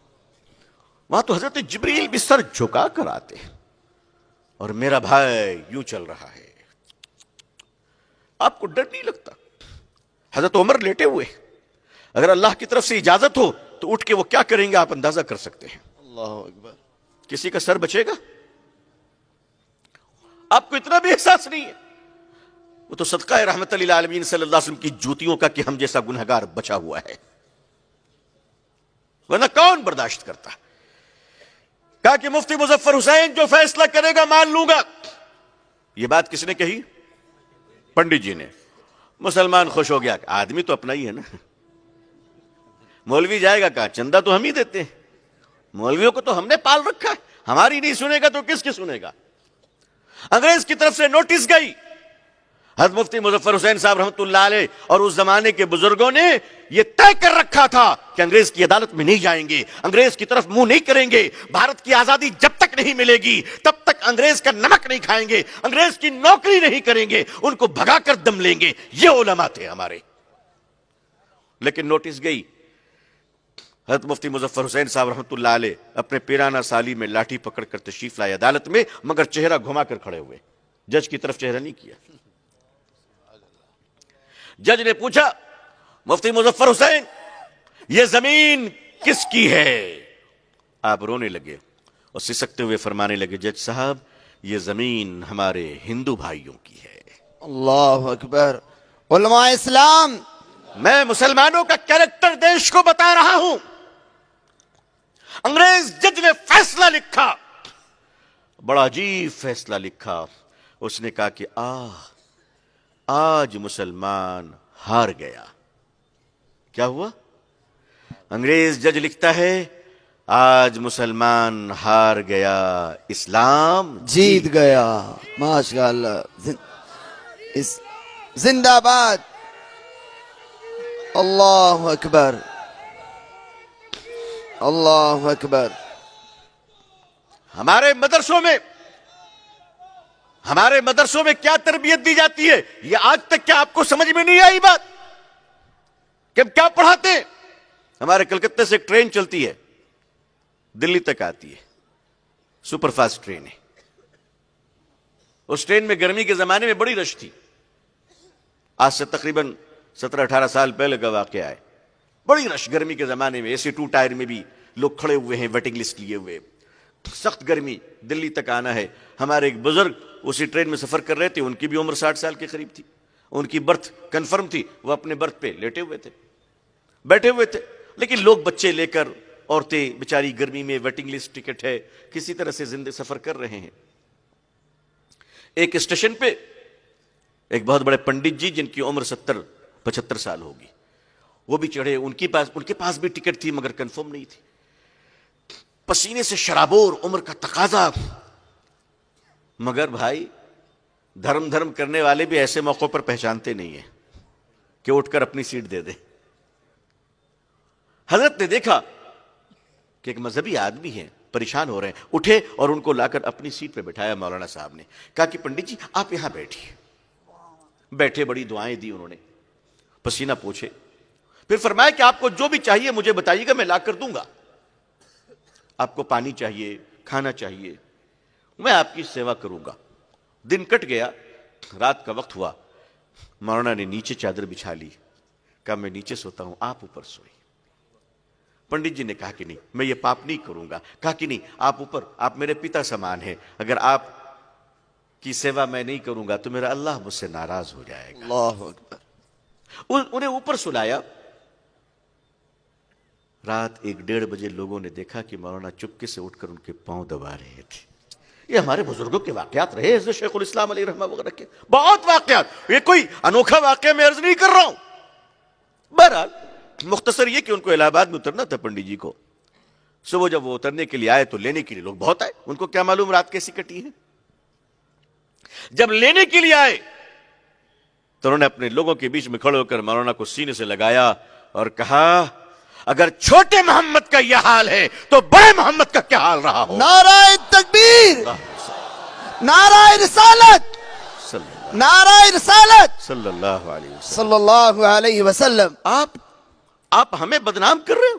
वहां तो हजरत जिब्रील भी सर झुका कर आते हैं, और मेरा भाई यूं चल रहा है। आपको डर नहीं लगता? हजरत उमर लेटे हुए, अगर अल्लाह की तरफ से इजाजत हो तो उठ के वो क्या करेंगे आप अंदाजा कर सकते हैं। अल्लाहु अकबर। किसी का सर बचेगा? आपको इतना भी एहसास नहीं है? वो तो सदका रहमत लिल आलमीन सल्लल्लाहु अलैहि वसल्लम की जूतियों का कि हम जैसा गुनहगार बचा हुआ है, वरना कौन बर्दाश्त करता? कहा कि मुफ्ती मुजफ्फर हुसैन जो फैसला करेगा मान लूंगा। यह बात किसने कही? पंडित जी ने। मुसलमान खुश हो गया, आदमी तो अपना ही है ना, मौलवी जाएगा कहां? चंदा तो हम ही देते हैं, मौलवियों को तो हमने पाल रखा है, हमारी नहीं सुनेगा तो किसकी सुनेगा? अंग्रेज की तरफ से नोटिस गई। हज़रत मुफ्ती मुजफ्फर हुसैन साहब रहमतुल्लाह अलैह और उस जमाने के बुजुर्गों ने यह तय कर रखा था कि अंग्रेज की अदालत में नहीं जाएंगे, अंग्रेज की तरफ मुंह नहीं करेंगे। भारत की आजादी जब तक नहीं मिलेगी तब तक अंग्रेज का नमक नहीं खाएंगे, अंग्रेज की नौकरी नहीं करेंगे, उनको भगाकर दम लेंगे। ये उलमा थे हमारे। लेकिन नोटिस गई, हज़रत मुफ्ती मुजफ्फर हुसैन साहब रहमतुल्लाह अलैह अपने पीराना साली में लाठी पकड़कर तशरीफ लाए अदालत में, मगर चेहरा घुमाकर खड़े हुए, जज की तरफ चेहरा नहीं किया। जज ने पूछा, मुफ्ती मुजफ्फर हुसैन ये जमीन किसकी है? आप रोने लगे और सिसकते हुए फरमाने लगे, जज साहब ये जमीन हमारे हिंदू भाइयों की है। अल्लाहु अकबर। उलमा इस्लाम, मैं मुसलमानों का कैरेक्टर देश को बता रहा हूं। अंग्रेज जज ने फैसला लिखा, बड़ा अजीब फैसला लिखा। उसने कहा कि आज मुसलमान हार गया। क्या हुआ? अंग्रेज जज लिखता है, आज मुसलमान हार गया, इस्लाम जीत गया। माशाअल्लाह, जिंदाबाद। अल्लाहु अकबर, अल्लाहु अकबर। हमारे मदरसों में क्या तरबियत दी जाती है, ये आज तक क्या आपको समझ में नहीं आई बात कि हम क्या पढ़ाते हैं? हमारे कलकत्ते से एक ट्रेन चलती है, दिल्ली तक आती है, सुपरफास्ट ट्रेन है। उस ट्रेन में गर्मी के जमाने में बड़ी रश थी। आज से तकरीबन 17-18 साल पहले का वाकया है। बड़ी रश गर्मी के जमाने में, AC 2 टायर में भी लोग खड़े हुए हैं, वेटिंग लिस्ट लिए हुए, सख्त गर्मी, दिल्ली तक आना है। हमारे एक बुजुर्ग उसी ट्रेन में सफर कर रहे थे, उनकी भी उम्र 60 साल के करीब थी, उनकी बर्थ कंफर्म थी, वो अपने बर्थ पे लेटे हुए थे, बैठे हुए थे। लेकिन लोग बच्चे लेकर, औरतें बेचारी गर्मी में, वेटिंग लिस्ट टिकट है, किसी तरह से जिंदगी सफर कर रहे हैं। एक स्टेशन पे एक बहुत बड़े पंडित जी जिनकी उम्र 70-75 साल होगी, वो भी चढ़े। उनके पास भी टिकट थी मगर कंफर्म नहीं थी। पसीने से शराबोर, उम्र का तकाजा। मगर भाई धर्म करने वाले भी ऐसे मौकों पर पहचानते नहीं है कि उठकर अपनी सीट दे दे। हजरत ने देखा कि एक मजहबी आदमी है, परेशान हो रहे हैं, उठे और उनको लाकर अपनी सीट पे बिठाया। मौलाना साहब ने कहा कि पंडित जी आप यहां बैठिए। बैठे, बड़ी दुआएं दी उन्होंने, पसीना पोछे, फिर फरमाया कि आपको जो भी चाहिए मुझे बताइएगा, मैं लाकर दूंगा। आपको पानी चाहिए, खाना चाहिए, मैं आपकी सेवा करूंगा। दिन कट गया, रात का वक्त हुआ। मौलाना ने नीचे चादर बिछा ली, कहा मैं नीचे सोता हूं, आप ऊपर सोए। पंडित जी ने कहा कि नहीं, मैं ये पाप नहीं करूंगा। कहा कि नहीं, आप ऊपर, आप मेरे पिता समान हैं, अगर आप की सेवा मैं नहीं करूंगा तो मेरा अल्लाह मुझसे नाराज हो जाएगा। अल्लाहु अकबर। उन्हें ऊपर सुलाया। रात 1-1:30 बजे लोगों ने देखा कि मौलाना चुपके से उठकर उनके पांव दबा रहे थे। ये हमारे बुजुर्गों के वाकयात रहे, हज़रत शेखुल इस्लाम अलैहि रहमा वगैरह के बहुत वाकयात। ये कोई अनोखा वाकया मैं अर्ज नहीं कर रहा हूं। बहरहाल मुख्तसर ये कि उनको इलाहाबाद में उतरना था पंडित जी को। सुबह जब वो उतरने के लिए आए तो लेने के लिए लोग बहुत आए। उनको क्या मालूम रात कैसी कटी है। जब लेने के लिए आए तो उन्होंने अपने लोगों के बीच में खड़े होकर मौलाना को सीने से लगाया और कहा, अगर छोटे मोहम्मद का यह हाल है तो बड़े मोहम्मद का क्या हाल रहा हो। नाराए तकबीर, नाराए रिसालत, नाराए रिसालत सल्लल्लाहु अलैहि वसल्लम। सल्लल्लाहु अलैहि वसल्लम। आप हमें बदनाम कर रहे हो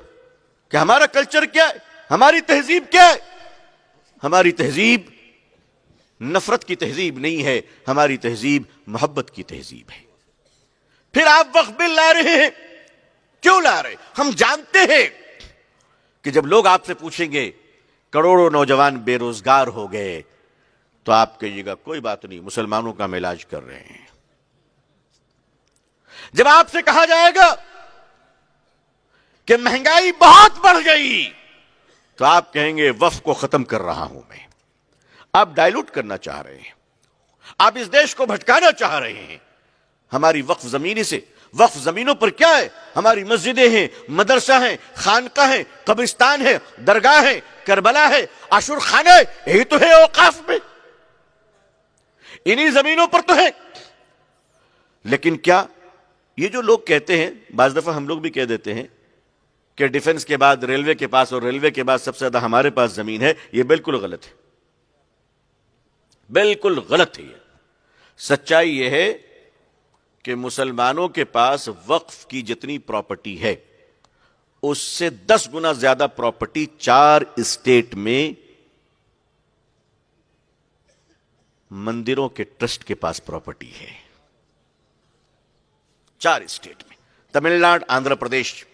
कि हमारा कल्चर क्या है, हमारी तहजीब क्या है। हमारी तहजीब नफरत की तहजीब नहीं है, हमारी तहजीब मोहब्बत की तहजीब है। फिर आप वक्फ बिल ला रहे हैं, क्यों ला रहे? हम जानते हैं कि जब लोग आपसे पूछेंगे करोड़ों नौजवान बेरोजगार हो गए, तो आप कहिएगा कोई बात नहीं, मुसलमानों का हम इलाज कर रहे हैं। जब आपसे कहा जाएगा कि महंगाई बहुत बढ़ गई, तो आप कहेंगे वक्फ को खत्म कर रहा हूं मैं। आप डाइल्यूट करना चाह रहे हैं, आप इस देश को भटकाना चाह रहे हैं। हमारी वक्फ जमीनी से, वक्फ जमीनों पर क्या है? हमारी मस्जिदें हैं, मदरसा हैं, खानका है, कब्रिस्तान है, दरगाह है, करबला है, आशुर खाना है, यही तो है औकाफ में, इन्हीं जमीनों पर तो है। लेकिन क्या ये जो लोग कहते हैं, बाज दफा हम लोग भी कह देते हैं कि डिफेंस के बाद रेलवे के पास और रेलवे के बाद सबसे ज्यादा हमारे पास जमीन है, यह बिल्कुल गलत है, बिल्कुल गलत है। सच्चाई यह है कि मुसलमानों के पास वक्फ की जितनी प्रॉपर्टी है, उससे 10 गुना ज्यादा प्रॉपर्टी 4 स्टेट में मंदिरों के ट्रस्ट के पास प्रॉपर्टी है। 4 स्टेट में, तमिलनाडु, आंध्र प्रदेश,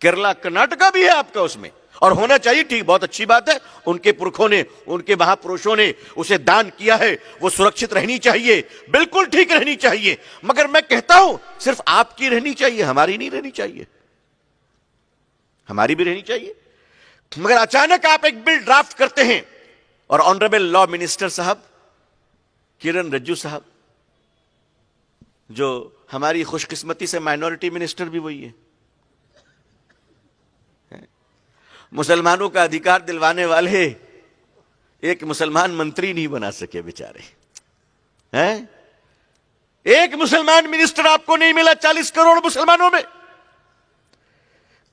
केरला, कर्नाटका भी है आपका उसमें, और होना चाहिए, ठीक, बहुत अच्छी बात है। उनके पुरखों ने, उनके महापुरुषों ने उसे दान किया है, वो सुरक्षित रहनी चाहिए, बिल्कुल ठीक रहनी चाहिए। मगर मैं कहता हूं सिर्फ आपकी रहनी चाहिए, हमारी नहीं रहनी चाहिए, हमारी भी रहनी चाहिए। मगर अचानक आप एक बिल ड्राफ्ट करते हैं, और ऑनरेबल लॉ मिनिस्टर साहब किरण रिजिजू साहब, जो हमारी खुशकिस्मती से माइनॉरिटी मिनिस्टर भी वही है, मुसलमानों का अधिकार दिलवाने वाले एक मुसलमान मंत्री नहीं बना सके बेचारे हैं। एक मुसलमान मिनिस्टर आपको नहीं मिला 40 करोड़ मुसलमानों में।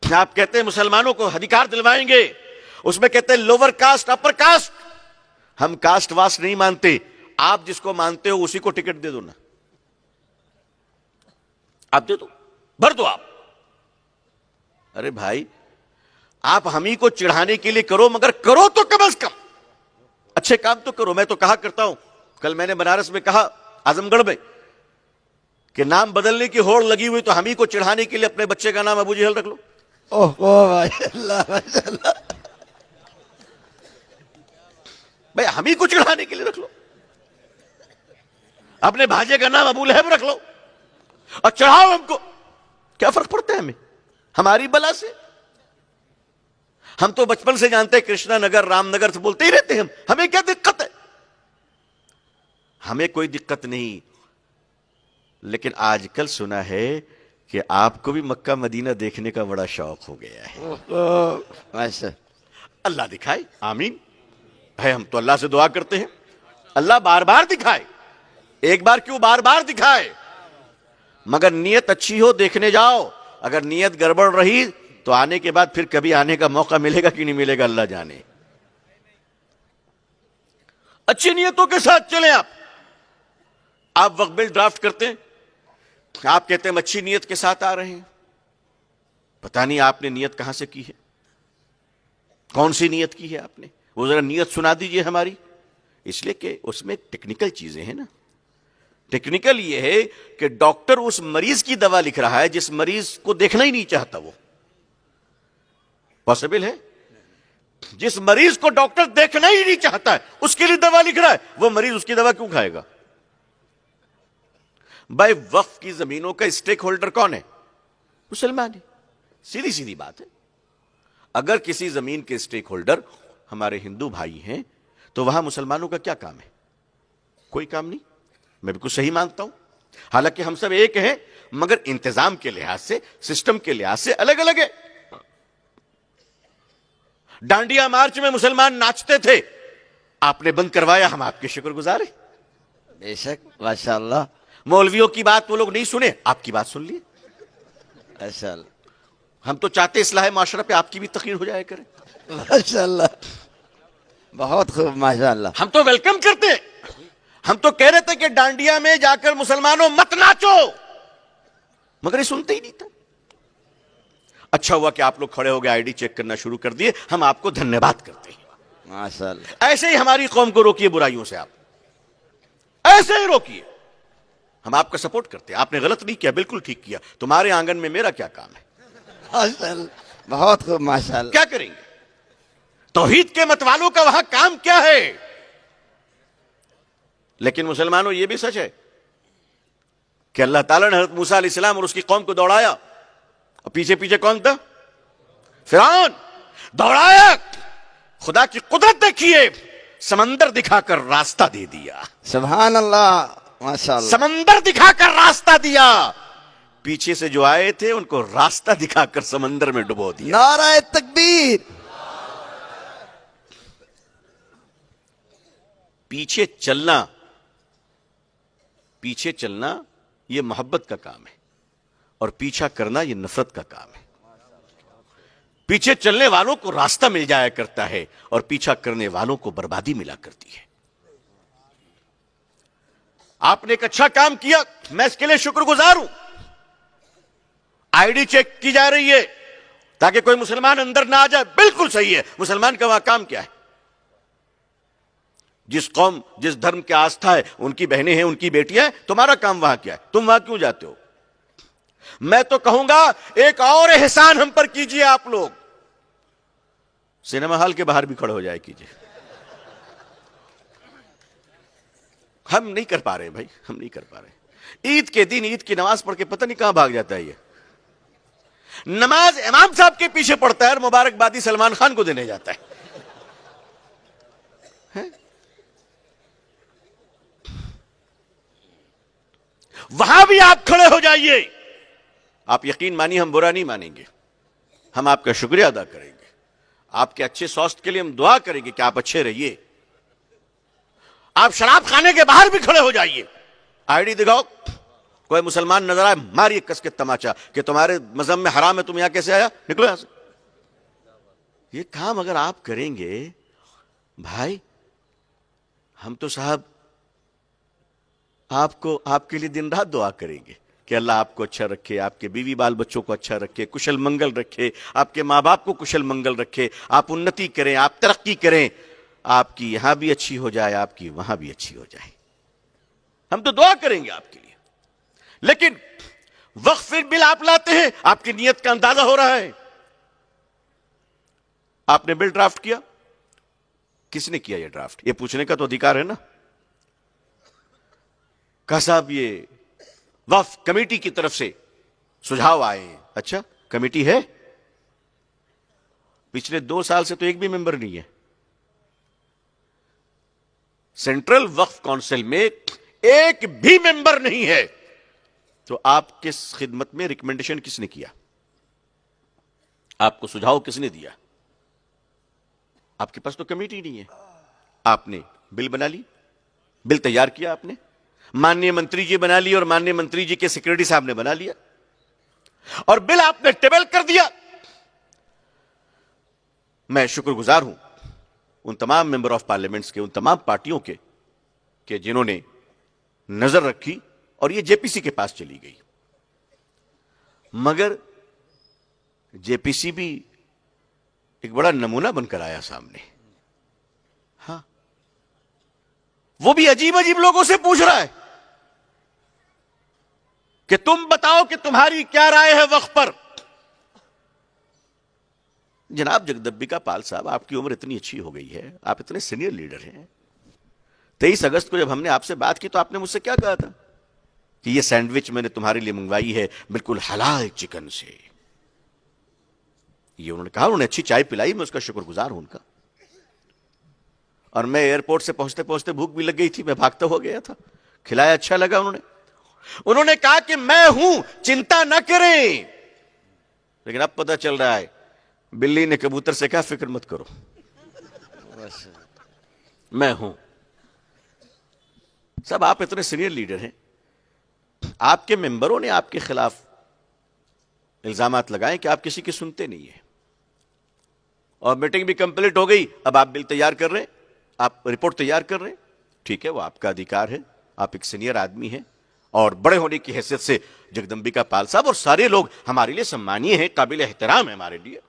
आप कहते हैं मुसलमानों को अधिकार दिलवाएंगे, उसमें कहते हैं लोअर कास्ट, अपर कास्ट। हम कास्ट वास्ट नहीं मानते, आप जिसको मानते हो उसी को टिकट दे दो ना, आप दे दो, भर दो आप। अरे भाई, आप हम ही को चिढ़ाने के लिए करो, मगर करो तो कम से कम अच्छे काम तो करो। मैं तो कहा करता हूं, कल मैंने बनारस में कहा, आजमगढ़ में, कि नाम बदलने की होड़ लगी हुई तो हम ही को चिढ़ाने के लिए अपने बच्चे का नाम अबू जहल रख लो। ओह माशाअल्लाह माशाअल्लाह। भाई हम ही को चिढ़ाने के लिए रख लो, अपने भाजे का नाम अबू लहब रख लो और चढ़ाओ हमको, क्या फर्क पड़ता है हमें हमारी बला से? हम तो बचपन से जानते हैं कृष्णा नगर, रामनगर से बोलते ही रहते हैं हम, हमें क्या दिक्कत है? हमें कोई दिक्कत नहीं। लेकिन आजकल सुना है कि आपको भी मक्का मदीना देखने का बड़ा शौक हो गया है। माशा अल्लाह दिखाए, आमीन है। हम तो अल्लाह से दुआ करते हैं, अल्लाह बार बार दिखाए, एक बार क्यों बार बार दिखाए। मगर नीयत अच्छी हो, देखने जाओ। अगर नीयत गड़बड़ रही तो आने के बाद फिर कभी आने का मौका मिलेगा कि नहीं मिलेगा, अल्लाह जाने। अच्छी नियतों के साथ चले आप वक्फ बिल ड्राफ्ट करते हैं, आप कहते हैं हम अच्छी नियत के साथ आ रहे हैं। पता नहीं आपने नियत कहां से की है, कौन सी नियत की है आपने, वो जरा नियत सुना दीजिए हमारी। इसलिए कि उसमें टेक्निकल चीजें हैं ना। टेक्निकल ये है कि डॉक्टर उस मरीज की दवा लिख रहा है जिस मरीज को देखना ही नहीं चाहता। वो पॉसिबल है? जिस मरीज को डॉक्टर देखना ही नहीं चाहता है उसके लिए दवा लिख रहा है, वो मरीज उसकी दवा क्यों खाएगा? भाई वक्फ की जमीनों का स्टेक होल्डर कौन है? मुसलमान है। सीधी सीधी बात है। अगर किसी जमीन के स्टेक होल्डर हमारे हिंदू भाई हैं तो वहां मुसलमानों का क्या काम है? कोई काम नहीं। मैं बिल्कुल सही मानता हूं। हालांकि हम सब एक हैं, मगर इंतजाम के लिहाज से, सिस्टम के लिहाज से अलग अलग है। डांडिया मार्च में मुसलमान नाचते थे, आपने बंद करवाया, हम आपके शुक्रगुजार हैं। बेशक माशाअल्लाह। मौलवियों की बात वो लोग नहीं सुने, आपकी बात सुन लिए। माशाअल्लाह हम तो चाहते इस्लाह माशरा पे आपकी भी तकरीर हो जाए करे। माशाअल्लाह, बहुत खूब माशाअल्लाह। हम तो वेलकम करते हैं। हम तो कह रहे थे कि डांडिया में जाकर मुसलमानों मत नाचो, मगर ये सुनते ही नहीं था। अच्छा हुआ कि आप लोग खड़े हो गए, आईडी चेक करना शुरू कर दिए, हम आपको धन्यवाद करते हैं। माशाल्लाह। ऐसे ही हमारी कौम को रोकिए बुराइयों से, आप ऐसे ही रोकिए, हम आपका सपोर्ट करते हैं। आपने गलत नहीं किया, बिल्कुल ठीक किया। तुम्हारे आंगन में मेरा क्या काम है? माशाल्लाह, बहुत खूब माशाल्लाह। क्या करेंगे? तौहीद के मतवालों का वहां काम क्या है? लेकिन मुसलमानों, यह भी सच है कि अल्लाह ताला ने हज़रत मूसा अलैहिस्सलाम और उसकी कौम को दौड़ाया, और पीछे पीछे कौन था? फिरौन। दौड़ाया, खुदा की कुदरत देखिए, समंदर दिखाकर रास्ता दे दिया। सुभान अल्लाह, माशाल्लाह। समंदर दिखाकर रास्ता दिया। पीछे से जो आए थे उनको रास्ता दिखाकर समंदर में डुबो दिया। नारा तकबीर। पीछे चलना यह मोहब्बत का काम है, और पीछा करना यह नफरत का काम है। पीछे चलने वालों को रास्ता मिल जाया करता है, और पीछा करने वालों को बर्बादी मिला करती है। आपने एक अच्छा काम किया, मैं इसके लिए शुक्रगुजार हूं। आईडी चेक की जा रही है ताकि कोई मुसलमान अंदर ना आ जाए, बिल्कुल सही है। मुसलमान का वहां काम क्या है? जिस कौम, जिस धर्म की आस्था है, उनकी बहनें हैं, उनकी बेटियां हैं, तुम्हारा काम वहां क्या है? तुम वहां क्यों जाते हो? मैं तो कहूंगा एक और एहसान हम पर कीजिए आप लोग, सिनेमा हॉल के बाहर भी खड़े हो जाए कीजिए। हम नहीं कर पा रहे भाई, हम नहीं कर पा रहे। ईद के दिन ईद की नमाज पढ़ के पता नहीं कहां भाग जाता है ये। नमाज इमाम साहब के पीछे पढ़ता है और मुबारकबादी सलमान खान को देने जाता है। वहां भी आप खड़े हो जाइए। आप यकीन मानिए, हम बुरा नहीं मानेंगे, हम आपका शुक्रिया अदा करेंगे। आपके अच्छे स्वास्थ्य के लिए हम दुआ करेंगे कि आप अच्छे रहिए। आप शराब खाने के बाहर भी खड़े हो जाइए, आईडी दिखाओ, कोई मुसलमान नजर आए, मारिए कस के तमाचा कि तुम्हारे मजहब में हराम है, तुम यहां कैसे आया, निकलो यहां से। ये काम अगर आप करेंगे भाई, हम तो साहब आपको, आपके लिए दिन रात दुआ करेंगे कि अल्लाह आपको अच्छा रखे, आपके बीवी बाल बच्चों को अच्छा रखे, कुशल मंगल रखे, आपके माँ बाप को कुशल मंगल रखे, आप उन्नति करें, आप तरक्की करें, आपकी यहां भी अच्छी हो जाए, आपकी वहां भी अच्छी हो जाए। हम तो दुआ करेंगे आपके लिए। लेकिन वक्फ बिल आप लाते हैं, आपकी नीयत का अंदाजा हो रहा है। आपने बिल ड्राफ्ट किया, किसने किया यह ड्राफ्ट? यह पूछने का तो अधिकार है ना। कहा साहब ये वक्फ कमेटी की तरफ से सुझाव आए हैं। अच्छा, कमेटी है? पिछले 2 साल से तो एक भी मेंबर नहीं है। सेंट्रल वक्फ काउंसिल में एक भी मेंबर नहीं है, तो आपके खिदमत में रिकमेंडेशन किसने किया? आपको सुझाव किसने दिया? आपके पास तो कमेटी नहीं है। आपने बिल बना ली, बिल तैयार किया आपने, माननीय मंत्री जी बना लिया और माननीय मंत्री जी के सेक्रेटरी साहब ने बना लिया, और बिल आपने टेबल कर दिया। मैं शुक्रगुजार हूं उन तमाम मेंबर ऑफ पार्लियामेंट्स के, उन तमाम पार्टियों के जिन्होंने नजर रखी और ये जेपीसी के पास चली गई। मगर जेपीसी भी एक बड़ा नमूना बनकर आया सामने। हाँ, वो भी अजीब अजीब लोगों से पूछ रहा है कि तुम बताओ कि तुम्हारी क्या राय है वक्फ पर। जनाब जगदम्बिका पाल साहब, आपकी उम्र इतनी अच्छी हो गई है, आप इतने सीनियर लीडर हैं। 23 अगस्त को जब हमने आपसे बात की तो आपने मुझसे क्या कहा था कि ये सैंडविच मैंने तुम्हारे लिए मंगवाई है बिल्कुल हलाल चिकन से। ये उन्होंने कहा, उन्होंने अच्छी चाय पिलाई, मैं उसका शुक्रगुजार हूं उनका। और मैं एयरपोर्ट से पहुंचते पहुंचते भूख भी लग गई थी, मैं भागता हो गया था, खिलाया, अच्छा लगा उन्होंने कहा कि मैं हूं, चिंता न करें। लेकिन अब पता चल रहा है बिल्ली ने कबूतर से कहा फिक्र मत करो, मैं हूं। सब आप इतने सीनियर लीडर हैं, आपके मेंबरों ने आपके खिलाफ इल्जामात लगाए कि आप किसी की सुनते नहीं है। और मीटिंग भी कंप्लीट हो गई, अब आप बिल तैयार कर रहे हैं, आप रिपोर्ट तैयार कर रहे हैं। ठीक है, वो आपका अधिकार है, आप एक सीनियर आदमी हैं और बड़े होने की हैसियत से जगदम्बिका पाल साहब और सारे लोग हमारे लिए सम्मानीय हैं, काबिल एहतराम है हमारे लिए।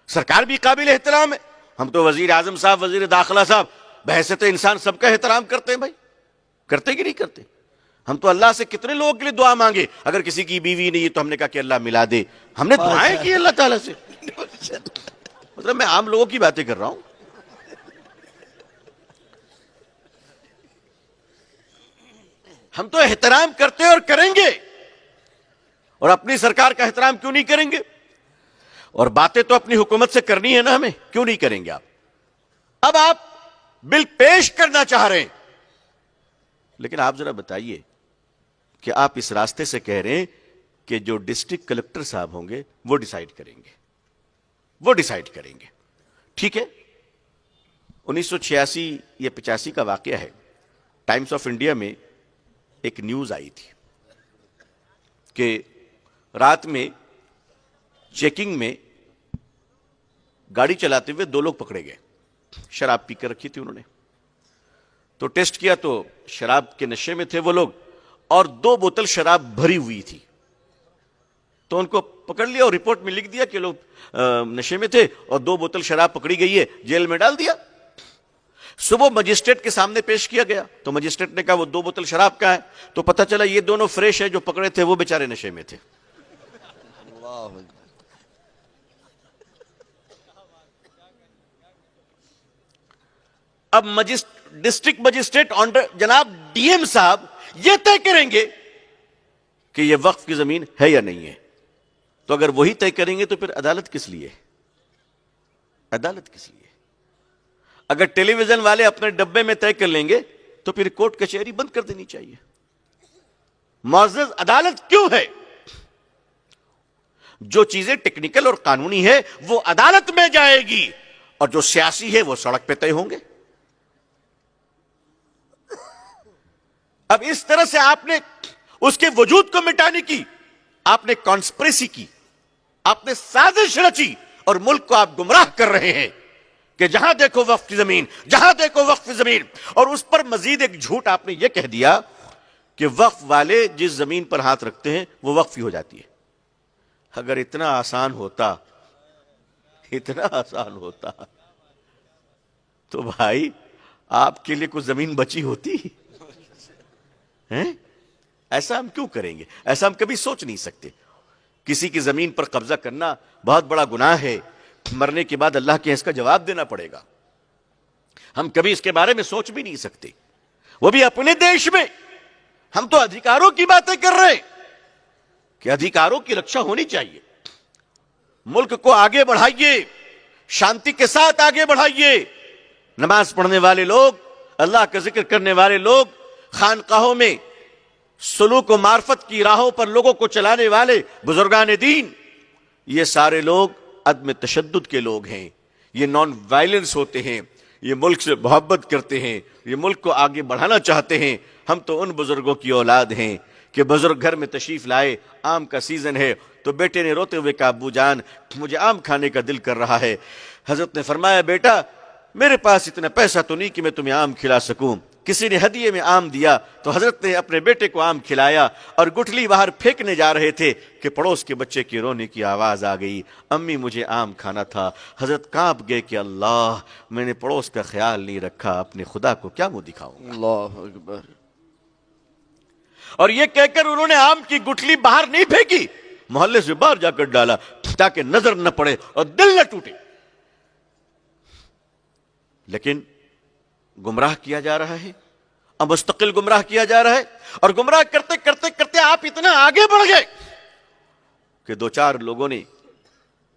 सरकार भी काबिल एहतराम है। हम तो वजीर आजम साहब, वजीर दाखिला साहब बहैसियत इंसान सबका एहतराम करते हैं भाई, करते कि नहीं करते? हम तो अल्लाह से कितने लोगों के लिए दुआ मांगे, अगर किसी की बीवी नहीं है तो हमने कहा कि अल्लाह मिला दे, हमने दुआएं की अल्लाह ताला से। मतलब मैं आम लोगों की बातें कर रहा हूं। हम तो एहतराम करते और करेंगे, और अपनी सरकार का एहतराम क्यों नहीं करेंगे? और बातें तो अपनी हुकूमत से करनी है ना हमें, क्यों नहीं करेंगे आप? अब आप बिल पेश करना चाह रहे हैं, लेकिन आप जरा बताइए कि आप इस रास्ते से कह रहे हैं कि जो डिस्ट्रिक्ट कलेक्टर साहब होंगे वो डिसाइड करेंगे, वो डिसाइड करेंगे। ठीक है, 1986 या 85 का वाकया है। टाइम्स ऑफ इंडिया में एक न्यूज आई थी कि रात में चेकिंग में गाड़ी चलाते हुए 2 लोग पकड़े गए, शराब पीकर रखी थी उन्होंने। तो टेस्ट किया तो शराब के नशे में थे वो लोग, और 2 बोतल शराब भरी हुई थी। तो उनको पकड़ लिया और रिपोर्ट में लिख दिया कि लोग नशे में थे और 2 बोतल शराब पकड़ी गई है, जेल में डाल दिया। सुबह मजिस्ट्रेट के सामने पेश किया गया तो मजिस्ट्रेट ने कहा वो 2 बोतल शराब का है, तो पता चला ये दोनों फ्रेश है, जो पकड़े थे वो बेचारे नशे में थे। अब डिस्ट्रिक्ट मजिस्ट्रेट ऑनर जनाब डीएम साहब ये तय करेंगे कि ये वक्फ की जमीन है या नहीं है। तो अगर वही तय करेंगे तो फिर अदालत किस लिए? अदालत किस लिए? अगर टेलीविजन वाले अपने डब्बे में तय कर लेंगे तो फिर कोर्ट कचहरी बंद कर देनी चाहिए। मुअज़्ज़ज़ अदालत क्यों है? जो चीजें टेक्निकल और कानूनी है वो अदालत में जाएगी, और जो सियासी है वो सड़क पे तय होंगे। अब इस तरह से आपने उसके वजूद को मिटाने की आपने कॉन्स्पिरेसी की, आपने साजिश रची, और मुल्क को आप गुमराह कर रहे हैं कि जहां देखो वक्फ की जमीन, जहां देखो वक्फ की जमीन। और उस पर मजीद एक झूठ आपने यह कह दिया कि वक्फ वाले जिस जमीन पर हाथ रखते हैं वो वक्फ ही हो जाती है। अगर इतना आसान होता, इतना आसान होता तो भाई आपके लिए कुछ जमीन बची होती है? ऐसा हम क्यों करेंगे? ऐसा हम कभी सोच नहीं सकते। किसी की जमीन पर कब्जा करना बहुत बड़ा गुनाह है, मरने के बाद अल्लाह के इसका जवाब देना पड़ेगा। हम कभी इसके बारे में सोच भी नहीं सकते, वो भी अपने देश में। हम तो अधिकारों की बातें कर रहे हैं कि अधिकारों की रक्षा होनी चाहिए। मुल्क को आगे बढ़ाइए, शांति के साथ आगे बढ़ाइए। नमाज पढ़ने वाले लोग, अल्लाह का जिक्र करने वाले लोग, खानकाहों में सुलूक व मार्फत की राहों पर लोगों को चलाने वाले बुजुर्गान दीन, ये सारे लोग अदम तशद्दुद के लोग हैं। ये नॉन वायलेंस होते हैं, ये मुल्क से मोहब्बत करते हैं, ये मुल्क को आगे बढ़ाना चाहते हैं। हम तो उन बुजुर्गों की औलाद हैं कि बुजुर्ग घर में तशरीफ लाए, आम का सीजन है तो बेटे ने रोते हुए कहा, अब्बू जान मुझे आम खाने का दिल कर रहा है। हजरत ने फरमाया, बेटा मेरे पास इतना पैसा तो नहीं कि मैं तुम्हें आम खिला सकूं। किसी ने हदिये में आम दिया तो हजरत ने अपने बेटे को आम खिलाया, और गुठली बाहर फेंकने जा रहे थे कि पड़ोस के बच्चे के रोने की आवाज आ गई, अम्मी मुझे आम खाना था। हजरत कांप गए कि अल्लाह, मैंने पड़ोस का ख्याल नहीं रखा, अपने खुदा को क्या मुंह दिखाऊंगा। अल्लाह अकबर। और ये कहकर उन्होंने आम की गुठली बाहर नहीं फेंकी, मोहल्ले से बाहर जाकर डाला ताकि नजर न पड़े और दिल न टूटे। लेकिन गुमराह किया जा रहा है, अब मुस्तकिल गुमराह किया जा रहा है, और गुमराह करते करते करते आप इतना आगे बढ़ गए कि 2-4 लोगों ने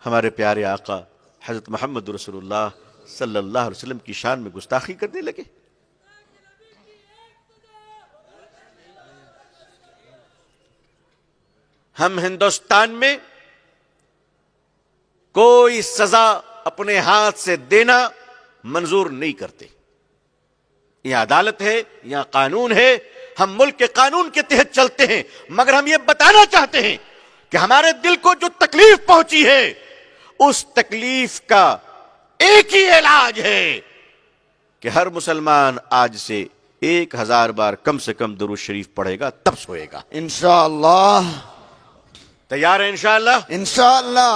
हमारे प्यारे आका हजरत मोहम्मद रसूलुल्लाह सल्लल्लाहु अलैहि वसल्लम की शान में गुस्ताखी करने लगे। हम हिंदुस्तान में कोई सजा अपने हाथ से देना मंजूर नहीं करते। यहां अदालत है, यहां कानून है, हम मुल्क के कानून के तहत चलते हैं। मगर हम यह बताना चाहते हैं कि हमारे दिल को जो तकलीफ पहुंची है, उस तकलीफ का एक ही इलाज है कि हर मुसलमान आज से 1000 बार कम से कम दुरूद शरीफ पढ़ेगा तब सोएगा। इंशाअल्लाह। तैयार है इंशाअल्लाह? इंशाअल्लाह।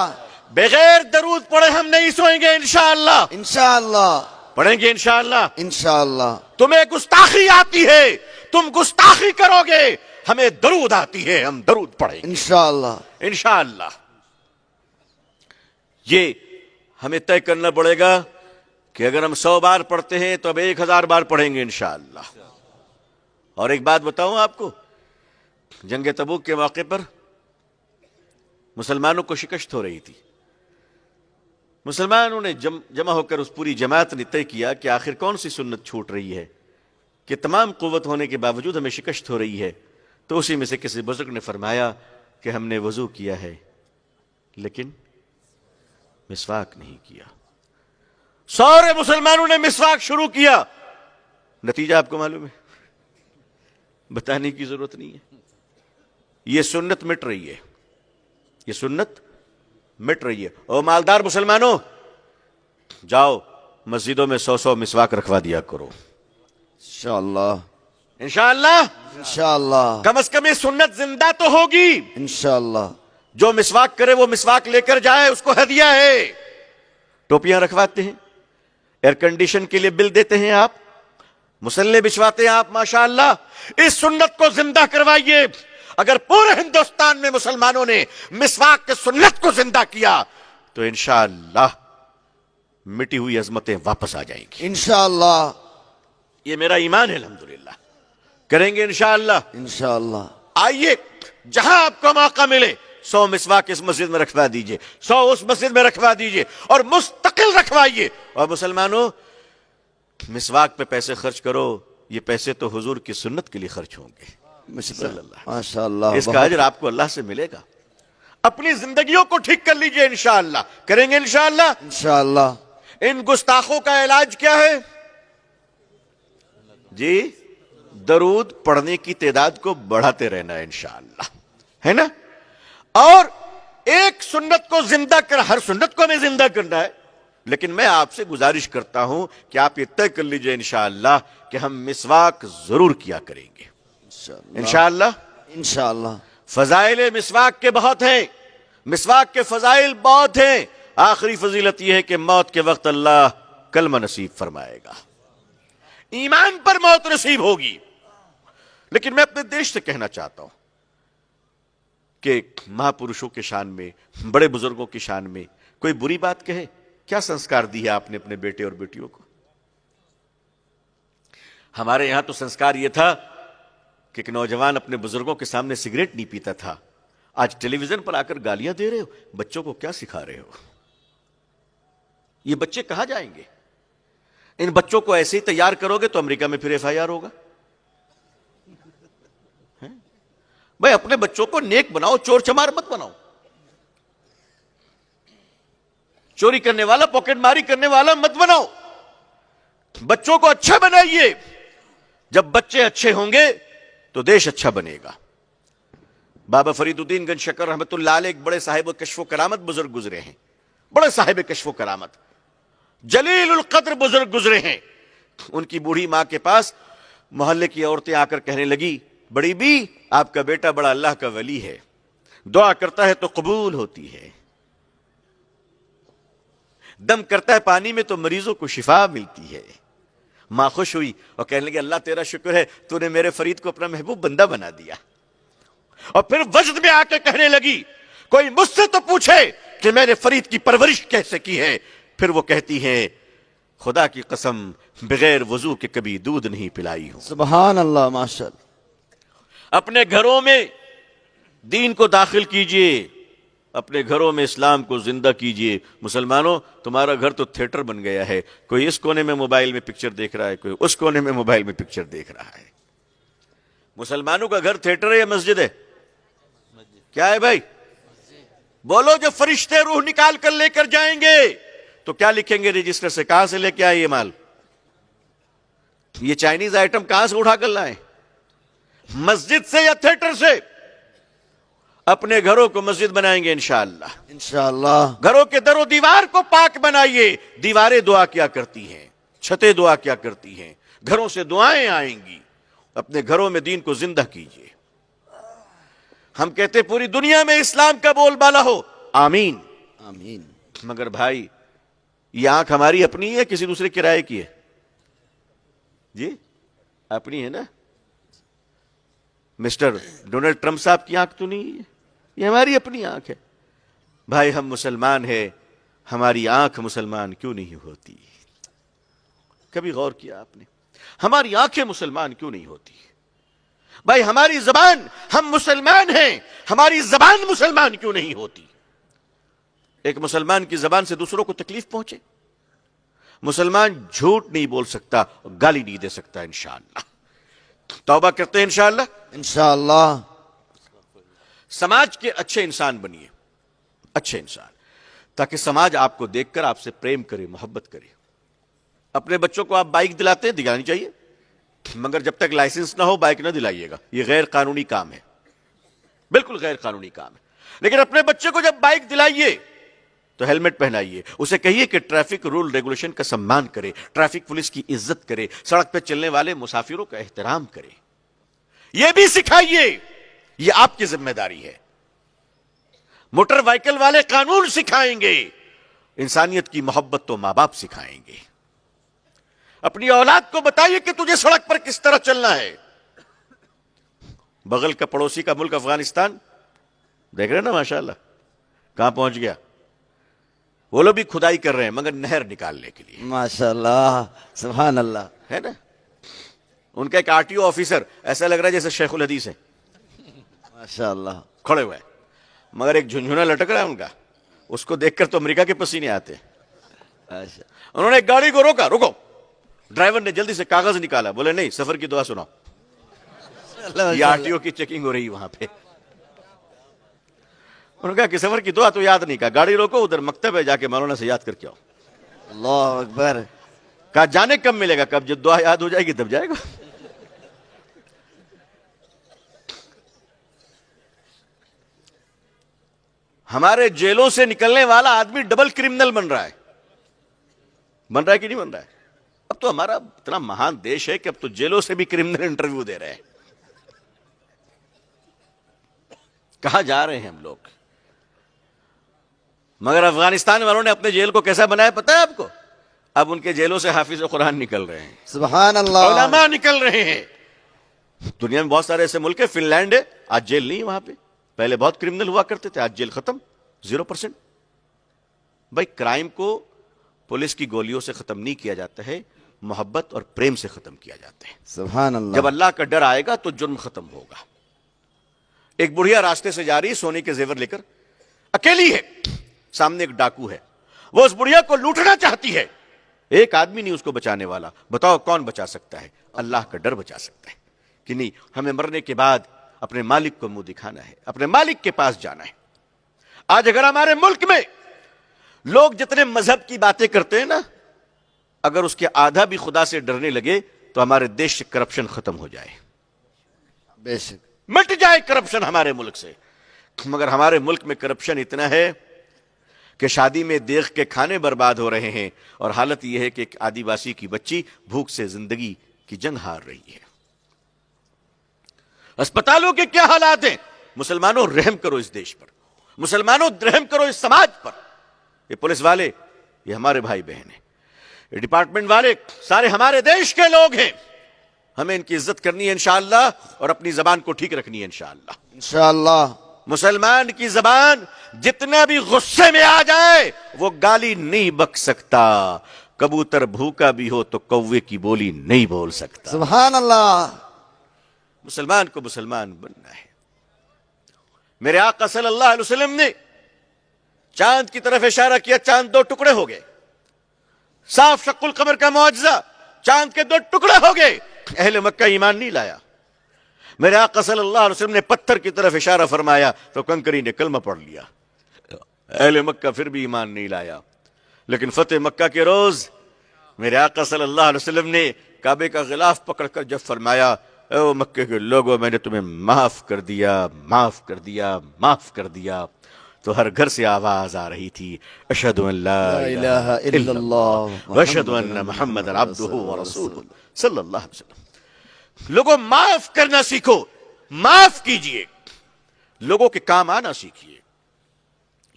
बगैर दरूद पढ़े हम नहीं सोएंगे इंशाअल्लाह। इंशाअल्लाह। पढ़ेंगे इंशाअल्लाह। इंशाअल्लाह। तुम्हें गुस्ताखी आती है, तुम गुस्ताखी करोगे, हमें दरूद आती है, हम दरूद पढ़ेंगे इंशाअल्लाह। इंशाअल्लाह। ये हमें तय करना पड़ेगा कि अगर हम 100 बार पढ़ते हैं तो अब 1000 बार पढ़ेंगे इंशाअल्लाह। और एक बात बताऊं आपको, जंग तबूक के मौके पर मुसलमानों को शिकस्त हो रही थी। मुसलमानों ने जमा होकर उस पूरी जमात ने तय किया कि आखिर कौन सी सुन्नत छूट रही है कि तमाम कुव्वत होने के बावजूद हमें शिकस्त हो रही है। तो उसी में से किसी बुजुर्ग ने फरमाया कि हमने वजू किया है लेकिन मिसवाक नहीं किया। सारे मुसलमानों ने मिसवाक शुरू किया। नतीजा आपको मालूम है, बताने की जरूरत नहीं है। यह सुन्नत मिट रही है, यह सुन्नत मिट रही है। और मालदार मुसलमानों, जाओ मस्जिदों में 100-100 मिसवाक रखवा दिया करो इंशाअल्लाह। इंशाअल्लाह। इंशाअल्लाह। कम से कम ये सुन्नत जिंदा तो होगी। इंशाअल्लाह। जो मिसवाक करे वो मिसवाक लेकर जाए, उसको हदिया है। टोपियां रखवाते हैं, एयर कंडीशन के लिए बिल देते हैं आप, मुसल्ले बिछवाते हैं आप, माशाअल्लाह। इस सुन्नत को जिंदा करवाइए। अगर पूरे हिंदुस्तान में मुसलमानों ने मिसवाक के सुन्नत को जिंदा किया तो इंशाअल्लाह मिटी हुई अजमतें वापस आ जाएंगी इंशाअल्लाह। ये मेरा ईमान है, अल्हम्दुलिल्लाह। करेंगे इंशाअल्लाह। इंशाअल्लाह। आइए, जहां आपको मौका मिले 100 मिसवाक इस मस्जिद में रखवा दीजिए, 100 उस मस्जिद में रखवा दीजिए और मुस्तकिल रखवाइए। और मुसलमानों, मिसवाक पे पैसे खर्च करो, ये पैसे तो हुजूर की सुन्नत के लिए खर्च होंगे। माशाअल्लाह। इसका अजर आपको अल्लाह से मिलेगा। अपनी जिंदगियों को ठीक कर लीजिए इंशाअल्लाह। करेंगे इंशाअल्लाह। इंशाअल्लाह। इन गुस्ताखों का इलाज क्या है जी? दरूद पढ़ने की तादाद को बढ़ाते रहना है इंशाअल्लाह, है ना। और एक सुन्नत को जिंदा कर, हर सुन्नत को हमें जिंदा करना है, लेकिन मैं आपसे गुजारिश करता हूं कि आप ये तय कर लीजिए इंशाअल्लाह कि हम मिसवाक जरूर किया करेंगे इंशाअल्लाह। इंशाअल्लाह। फजाइल मिसवाक के बहुत हैं, मिसवाक के फजाइल बहुत हैं। आखिरी फजीलत यह है कि मौत के वक्त अल्लाह कलमा नसीब फरमाएगा, ईमान पर मौत नसीब होगी। लेकिन मैं अपने देश से कहना चाहता हूं कि महापुरुषों के शान में, बड़े बुजुर्गों की शान में कोई बुरी बात कहे? क्या संस्कार दिया आपने अपने बेटे और बेटियों को? हमारे यहां तो संस्कार यह था कि एक नौजवान अपने बुजुर्गों के सामने सिगरेट नहीं पीता था। आज टेलीविजन पर आकर गालियां दे रहे हो। बच्चों को क्या सिखा रहे हो? ये बच्चे कहां जाएंगे? इन बच्चों को ऐसे ही तैयार करोगे तो अमेरिका में फिर FIR होगा। भाई, अपने बच्चों को नेक बनाओ, चोर चमार मत बनाओ। चोरी करने वाला, पॉकेटमारी करने वाला मत बनाओ। बच्चों को अच्छा बनाइए। जब बच्चे अच्छे होंगे तो देश अच्छा बनेगा। बाबा फरीदुद्दीन गंज शकर रहमतुल्लाह अलैह एक बड़े साहिब कश्फो करामत बुजुर्ग गुजरे हैं, बड़े साहिब कश्फो करामत, जलीलुल कद्र बुजुर्ग गुजरे हैं। उनकी बूढ़ी मां के पास मोहल्ले की औरतें आकर कहने लगी, बड़ी बी, आपका बेटा बड़ा अल्लाह का वली है, दुआ करता है तो कबूल होती है, दम करता है पानी में तो मरीजों को शिफा मिलती है। मां खुश हुई और कहने लगी, अल्लाह तेरा शुक्र है, तूने मेरे फरीद को अपना महबूब बंदा बना दिया। और फिर वजद में आके कहने लगी, कोई मुझसे तो पूछे कि मैंने फरीद की परवरिश कैसे की है। फिर वो कहती है, खुदा की कसम, बगैर वजू के कभी दूध नहीं पिलाई हूं। सुभान अल्लाह। माशाअल्लाह। अपने घरों में दीन को दाखिल कीजिए, अपने घरों में इस्लाम को जिंदा कीजिए। मुसलमानों, तुम्हारा घर तो थिएटर बन गया है। कोई इस कोने में मोबाइल में पिक्चर देख रहा है, कोई उस कोने में मोबाइल में पिक्चर देख रहा है। मुसलमानों का घर थिएटर है या मस्जिद है? क्या है भाई? बोलो। जब फरिश्ते रूह निकाल कर लेकर जाएंगे तो क्या लिखेंगे रजिस्टर से? कहां से लेके आए ये माल? ये चाइनीज आइटम कहां से उठा कर लाए? मस्जिद से या थिएटर से? अपने घरों को मस्जिद बनाएंगे इंशाअल्लाह। इंशाअल्लाह। घरों के दरो दीवार को पाक बनाइए। दीवारें दुआ किया करती हैं, छतें दुआ क्या करती हैं, घरों से दुआएं आएंगी। अपने घरों में दीन को जिंदा कीजिए। हम कहते पूरी दुनिया में इस्लाम का बोलबाला हो, आमीन आमीन। मगर भाई ये आंख हमारी अपनी है, किसी दूसरे किराए की है? जी अपनी है ना। मिस्टर डोनाल्ड ट्रंप साहब की आंख तो नहीं है, ये हमारी अपनी आंख है। भाई हम मुसलमान हैं, हमारी आंख मुसलमान क्यों नहीं होती? कभी गौर किया आपने? हमारी आंखें मुसलमान क्यों नहीं होती? भाई हमारी जबान, हम मुसलमान हैं, हमारी जबान मुसलमान क्यों नहीं होती? एक मुसलमान की जबान से दूसरों को तकलीफ पहुंचे। मुसलमान झूठ नहीं बोल सकता, गाली नहीं दे सकता। इंशाअल्लाह तौबा करते हैं इंशाअल्लाह। इंशाअल्लाह। समाज के अच्छे इंसान बनिए, अच्छे इंसान, ताकि समाज आपको देखकर आपसे प्रेम करे, मोहब्बत करे। अपने बच्चों को आप बाइक दिलाते हैं, दिलानी चाहिए, मगर जब तक लाइसेंस ना हो बाइक ना दिलाइएगा। यह गैर कानूनी काम है, बिल्कुल गैर कानूनी काम है। लेकिन अपने बच्चे को जब बाइक दिलाइए तो हेलमेट पहनाइए, उसे कहिए कि ट्रैफिक रूल रेगुलेशन का सम्मान करे, ट्रैफिक पुलिस की इज्जत करे, सड़क पर चलने वाले मुसाफिरों का एहतराम करे। यह भी सिखाइए, यह आपकी जिम्मेदारी है। मोटर व्हीकल वाले कानून सिखाएंगे, इंसानियत की मोहब्बत तो मां बाप सिखाएंगे। अपनी औलाद को बताइए कि तुझे सड़क पर किस तरह चलना है। बगल का पड़ोसी का मुल्क अफगानिस्तान देख रहे हैं ना, माशाल्लाह कहां पहुंच गया। वो लोग भी खुदाई कर रहे हैं, मगर नहर निकालने के लिए। माशाल्लाह, सुभान अल्लाह। है ना, उनका एक आरटीओ ऑफिसर ऐसा लग रहा है जैसे शेखुल हदीस है, माशाल्लाह, खड़े हुए, मगर एक झुंझुना लटक रहा है उनका, उसको देखकर तो अमेरिका के पसीने आते। उन्होंने एक गाड़ी को रोका, रुको। ड्राइवर ने जल्दी से कागज निकाला, बोले नहीं, सफर की दुआ सुनाओ। ये आरटीओ की चेकिंग हो रही वहां पे। उन्होंने कहा कि सफर की दुआ तो याद नहीं, कहा गाड़ी रोको, उधर मकतब है, जाके मौलाना से याद करके आओ। अल्लाह अकबर। कहा जाने कब मिलेगा? कब जब दुआ याद हो जाएगी तब जाएगा। हमारे जेलों से निकलने वाला आदमी डबल क्रिमिनल बन रहा है। बन रहा है कि नहीं बन रहा है? अब तो हमारा इतना महान देश है कि अब तो जेलों से भी क्रिमिनल इंटरव्यू दे रहे हैं। कहां जा रहे हैं हम लोग? मगर अफगानिस्तान वालों ने अपने जेल को कैसा बनाया पता है आपको? अब उनके जेलों से हाफिज कुरान निकल रहे हैं, सुभान अल्लाह, उलमा निकल रहे हैं। दुनिया में बहुत सारे ऐसे मुल्क है, फिनलैंड है, आज जेल नहीं वहां पे। पहले बहुत क्रिमिनल हुआ करते थे, आज जेल खत्म, 0%। भाई क्राइम को पुलिस की गोलियों से खत्म नहीं किया जाता है, मोहब्बत और प्रेम से खत्म किया जाता है। सुभान अल्लाह। जब अल्लाह का डर आएगा तो जुर्म खत्म होगा। एक बुढ़िया रास्ते से जा रही, सोने के जेवर लेकर, अकेली है, सामने एक डाकू है, वो उस बुढ़िया को लूटना चाहती है। एक आदमी नहीं उसको बचाने वाला। बताओ कौन बचा सकता है? अल्लाह का डर बचा सकता है कि नहीं, हमें मरने के बाद अपने मालिक को मुंह दिखाना है, अपने मालिक के पास जाना है। आज अगर हमारे मुल्क में लोग जितने मजहब की बातें करते हैं ना, अगर उसके आधा भी खुदा से डरने लगे तो हमारे देश से करप्शन खत्म हो जाए, बेशक मिट जाए करप्शन हमारे मुल्क से। मगर हमारे मुल्क में करप्शन इतना है कि शादी में देख के खाने बर्बाद हो रहे हैं, और हालत यह है कि एक आदिवासी की बच्ची भूख से जिंदगी की जंग हार रही है। अस्पतालों के क्या हालात हैं? मुसलमानों रहम करो इस देश पर, मुसलमानों रहम करो इस समाज पर। ये पुलिस वाले ये हमारे भाई बहन हैं, ये डिपार्टमेंट वाले सारे हमारे देश के लोग हैं। हमें इनकी इज्जत करनी है इंशाअल्लाह, और अपनी जबान को ठीक रखनी है इंशाअल्लाह। इंशाअल्लाह। मुसलमान की जबान जितना भी गुस्से में आ जाए वो गाली नहीं बक सकता। कबूतर भूखा भी हो तो कौवे की बोली नहीं बोल सकता। सुभान अल्लाह। मुसलमान को मुसलमान बनना है। मेरे आका सल्लल्लाहु अलैहि वसल्लम ने चांद की तरफ इशारा किया, चांद दो टुकड़े हो गए। साफ शक्कुल कमर का मुआजिजा, चांद के दो टुकड़े हो गए। अहले मक्का ईमान नहीं लाया। मेरे आका सल्लल्लाहु अलैहि वसल्लम ने पत्थर की तरफ इशारा फरमाया तो कंकरी ने कलमा पढ़ लिया। अहले मक्का फिर भी ईमान नहीं लाया। लेकिन फतेह मक्का के रोज मेरे आका सल्लल्लाहु अलैहि वसल्लम ने काबे का गिलाफ पकड़कर जब फरमाया, ओ मक्के के लोगों, मैंने तुम्हें माफ कर दिया, माफ कर दिया, माफ कर दिया, तो हर घर से आवाज आ रही थी, अशहदु अन ला इलाहा इल्लल्लाह व अशहदु अन्ना मुहम्मदन अब्दुहु व रसूलुहु सल्लल्लाहु अलैहि वसल्लम। लोगों, माफ करना सीखो, माफ कीजिए, लोगों के काम आना सीखिए।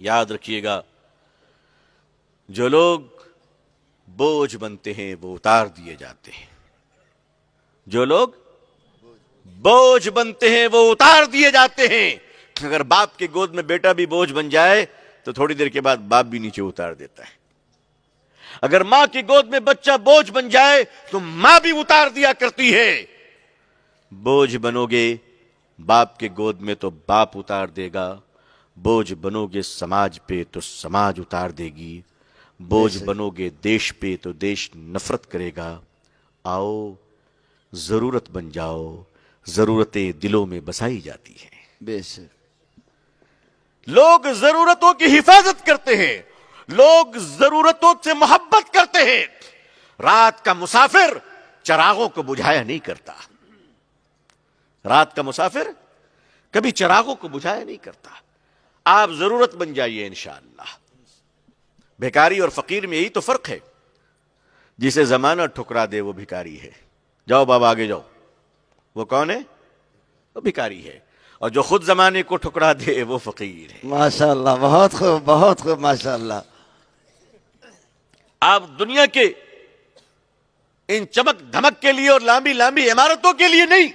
याद रखिएगा, जो लोग बोझ बनते हैं वो उतार दिए जाते हैं। जो लोग बोझ बनते हैं वो उतार दिए जाते हैं। अगर बाप की गोद में बेटा भी बोझ बन जाए तो थोड़ी देर के बाद बाप भी नीचे उतार देता है। अगर मां की गोद में बच्चा बोझ बन जाए तो मां भी उतार दिया करती है। बोझ बनोगे बाप के गोद में तो बाप उतार देगा, बोझ बनोगे समाज पे तो समाज उतार देगी, बोझ बनोगे देश पे तो देश नफरत करेगा। आओ, जरूरत बन जाओ, जरूरतें दिलों में बसाई जाती हैं। बेशक। लोग जरूरतों की हिफाजत करते हैं, लोग जरूरतों से मोहब्बत करते हैं। रात का मुसाफिर चरागों को बुझाया नहीं करता। रात का मुसाफिर कभी चरागों को बुझाया नहीं करता। आप जरूरत बन जाइए इंशाअल्लाह। भिखारी और फकीर में यही तो फर्क है। जिसे जमाना ठुकरा दे वो भिखारी है। जाओ बाबा आगे जाओ, वो कौन है? वो भिखारी है। और जो खुद जमाने को ठुकरा दे वो फकीर है। माशाअल्लाह, बहुत खूब, बहुत खूब, माशाअल्लाह। आप दुनिया के इन चमक धमक के लिए और लांबी लांबी इमारतों के लिए नहीं,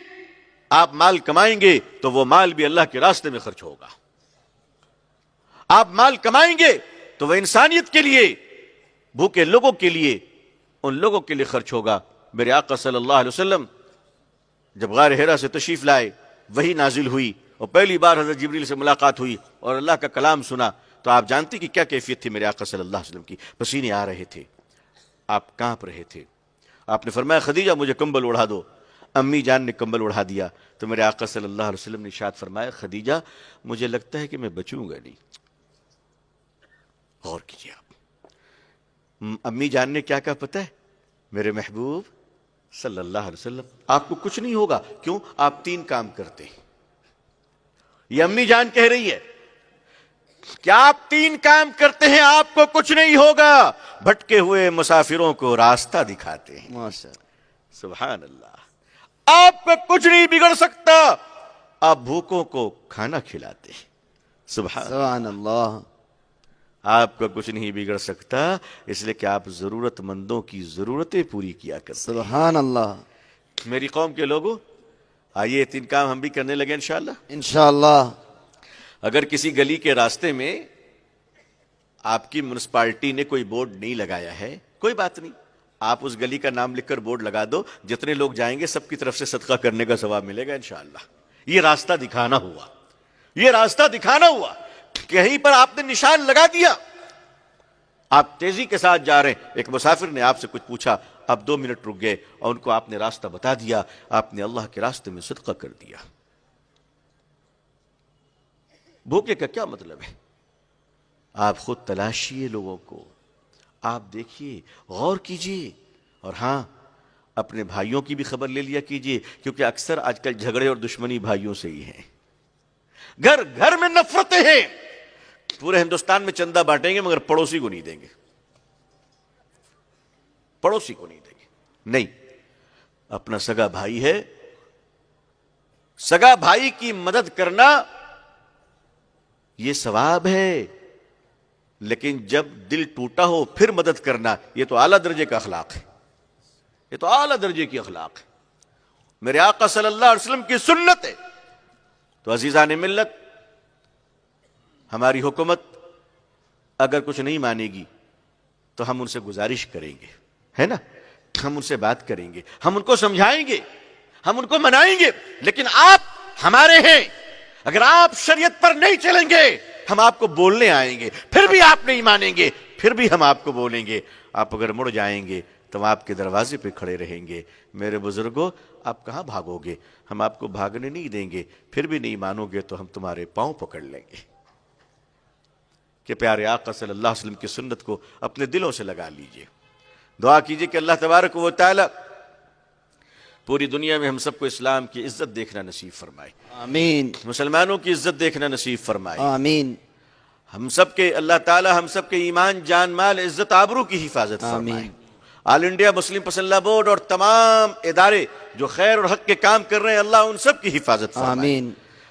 आप माल कमाएंगे तो वो माल भी अल्लाह के रास्ते में खर्च होगा। आप माल कमाएंगे तो वह इंसानियत के लिए, भूखे लोगों के लिए, उन लोगों के लिए खर्च होगा। मेरे आका सल्लल्लाहु अलैहि वसल्लम जब गार हिरा से तशरीफ लाए, वही नाजिल हुई और पहली बार हजरत जिब्रील से मुलाकात हुई और अल्लाह का कलाम सुना, तो आप जानते कि क्या कैफियत थी मेरे आका सल्लल्लाहु अलैहि वसल्लम की। पसीने आ रहे थे, आप कांप रहे थे। आपने फरमाया, खदीजा मुझे कंबल उड़ा दो। अम्मी जान ने कंबल उड़ा दिया तो मेरे आका सल्लल्लाहु अलैहि वसल्लम ने इरशाद फरमाया, खदीजा मुझे लगता है कि मैं बचूंगा नहीं। गौर कीजिए आप। अम्मी जान ने क्या कहा पता है? मेरे महबूब सल्लल्लाहु अलैहि वसल्लम, आपको कुछ नहीं होगा। क्यों? आप 3 काम करते हैं। ये अम्मी जान कह रही है कि आप 3 काम करते हैं, आपको कुछ नहीं होगा। भटके हुए मुसाफिरों को रास्ता दिखाते हैं। माशाअल्लाह। सुभान अल्लाह। आपका कुछ नहीं बिगड़ सकता, आप भूखों को खाना खिलाते हैं। सुभान अल्लाह। आपका कुछ नहीं बिगड़ सकता, इसलिए कि आप जरूरतमंदों की जरूरतें पूरी किया करते हैं। सुभान अल्लाह। मेरी कौम के लोगों, आइए 3 काम हम भी करने लगे इंशाअल्लाह। इंशाअल्लाह। अगर किसी गली के रास्ते में आपकी म्युनिसिपालिटी ने कोई बोर्ड नहीं लगाया है, कोई बात नहीं, आप उस गली का नाम लिखकर बोर्ड लगा दो। जितने लोग जाएंगे सबकी तरफ से सदका करने का सवाब मिलेगा इंशाअल्लाह। ये रास्ता दिखाना हुआ, ये रास्ता दिखाना हुआ। कहीं पर आपने निशान लगा दिया, आप तेजी के साथ जा रहे हैं, एक मुसाफिर ने आपसे कुछ पूछा, आप 2 मिनट रुक गए और उनको आपने रास्ता बता दिया, आपने अल्लाह के रास्ते में सदका कर दिया। भूखे का क्या मतलब है? आप खुद तलाशिए लोगों को, आप देखिए, गौर कीजिए। और हां, अपने भाइयों की भी खबर ले लिया कीजिए, क्योंकि अक्सर आजकल झगड़े और दुश्मनी भाइयों से ही है। घर घर में नफरतें हैं। पूरे हिंदुस्तान में चंदा बांटेंगे मगर पड़ोसी को नहीं देंगे, पड़ोसी को नहीं देंगे। नहीं, अपना सगा भाई है, सगा भाई की मदद करना यह सवाब है। लेकिन जब दिल टूटा हो फिर मदद करना, यह तो आला दर्जे का अखलाक है, यह तो आला दर्जे की अखलाक है। मेरे आका सल्लल्लाहु अलैहि वसल्लम की सुन्नत है। तो अजीजान मिल्लत, हमारी हुकूमत अगर कुछ नहीं मानेगी तो हम उनसे गुजारिश करेंगे, है ना, हम उनसे बात करेंगे, हम उनको समझाएंगे, हम उनको मनाएंगे। लेकिन आप हमारे हैं, अगर आप शरीयत पर नहीं चलेंगे हम आपको बोलने आएंगे, फिर भी आप नहीं मानेंगे, फिर भी हम आपको बोलेंगे। आप अगर मुड़ जाएंगे तो हम आपके दरवाजे पे खड़े रहेंगे। मेरे बुजुर्गों, आप कहां भागोगे? हम आपको भागने नहीं देंगे। फिर भी नहीं मानोगे तो हम तुम्हारे पांव पकड़ लेंगे। कि प्यारे आका सल्लल्लाहु अलैहि वसल्लम की सुन्नत को अपने दिलों से लगा लीजिए। दुआ कीजिए कि अल्लाह तबारक व तआला पूरी दुनिया में हम सबको इस्लाम की इज्जत देखना नसीब फरमाए। आमीन। मुसलमानों की इज्जत देखना नसीब फरमाए। आमीन। हम सब के अल्लाह ताला हम सब के ईमान, जान, माल, इज्जत, आबरू की हिफाजत फरमाए। ऑल इंडिया मुस्लिम पसंदला बोर्ड और तमाम इदारे जो खैर और हक के काम कर रहे हैं, अल्लाह उन सब की हिफाजत फरमाए। आमीन।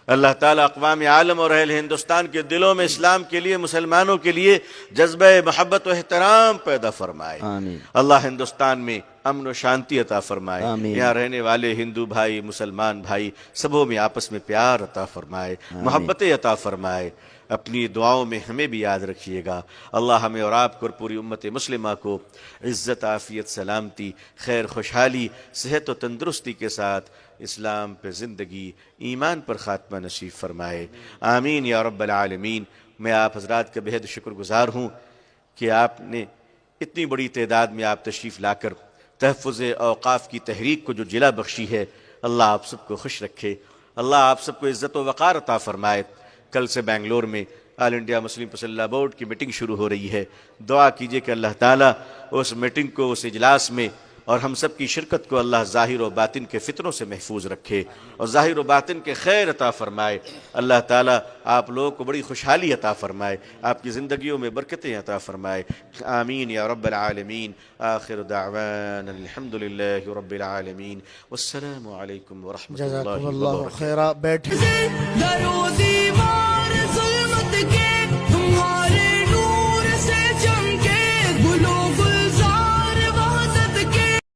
अल्लाह ताला अक़वाम आलम और अहल हिंदुस्तान के दिलों में इस्लाम के लिए, मुसलमानों के लिए जज्बे मोहब्बत व एहतराम पैदा फरमाए। आमीन। अल्लाह हिंदुस्तान में अमन व शांति अता फरमाए। आमीन। यहाँ रहने वाले हिंदू भाई, मुसलमान भाई सबों में आपस में प्यार अता फरमाए, मोहब्बतें अता फरमाए। अपनी दुआओं में हमें भी याद रखिएगा। अल्लाह हमें और आपको और पूरी उम्मत मुस्लिमा को इज़्ज़त, आफ़ियत, सलामती, खैर, खुशहाली, सेहत व तंदुरुस्ती के साथ इस्लाम पे ज़िंदगी, ईमान पर ख़ात्मा नसीब फरमाए। आमीन या रब्बल आलमीन। मैं आप हज़रात का बेहद शुक्रगुज़ार हूँ कि आपने इतनी बड़ी तादाद में आप तशरीफ़ लाकर तहफ़्फ़ुज़ औक़ाफ़ की तहरीक को जो जिला बख्शी है, अल्लाह आप सबको खुश रखे, अल्लाह आप सबको इज़्ज़त व वक़ार अता फ़रमाए। कल से बेंगलोर में ऑल इंडिया मुस्लिम पसंदला बोर्ड की मीटिंग शुरू हो रही है। दुआ कीजिए कि अल्लाह ताला उस मीटिंग को, उस इजलास में और हम सब की शिरकत को अल्लाह ज़ाहिर व बातिन के फितनों से महफूज रखे और ज़ाहिर व बातिन के खैर अता फ़रमाए। अल्लाह ताला आप लोगों को बड़ी खुशहाली अता फ़रमाए, आपकी ज़िंदगियों में बरकतें अता फ़रमाए। आमीन या रब्बल आलमीन। आखिर दावाना अल्हम्दुलिल्लाहि रब्बिल आलमीन। वस्सलामु अलैकुम व रहमतुल्लाहि व जज़ाकुमुल्लाहु बरकातुहू। खैरा। बैठे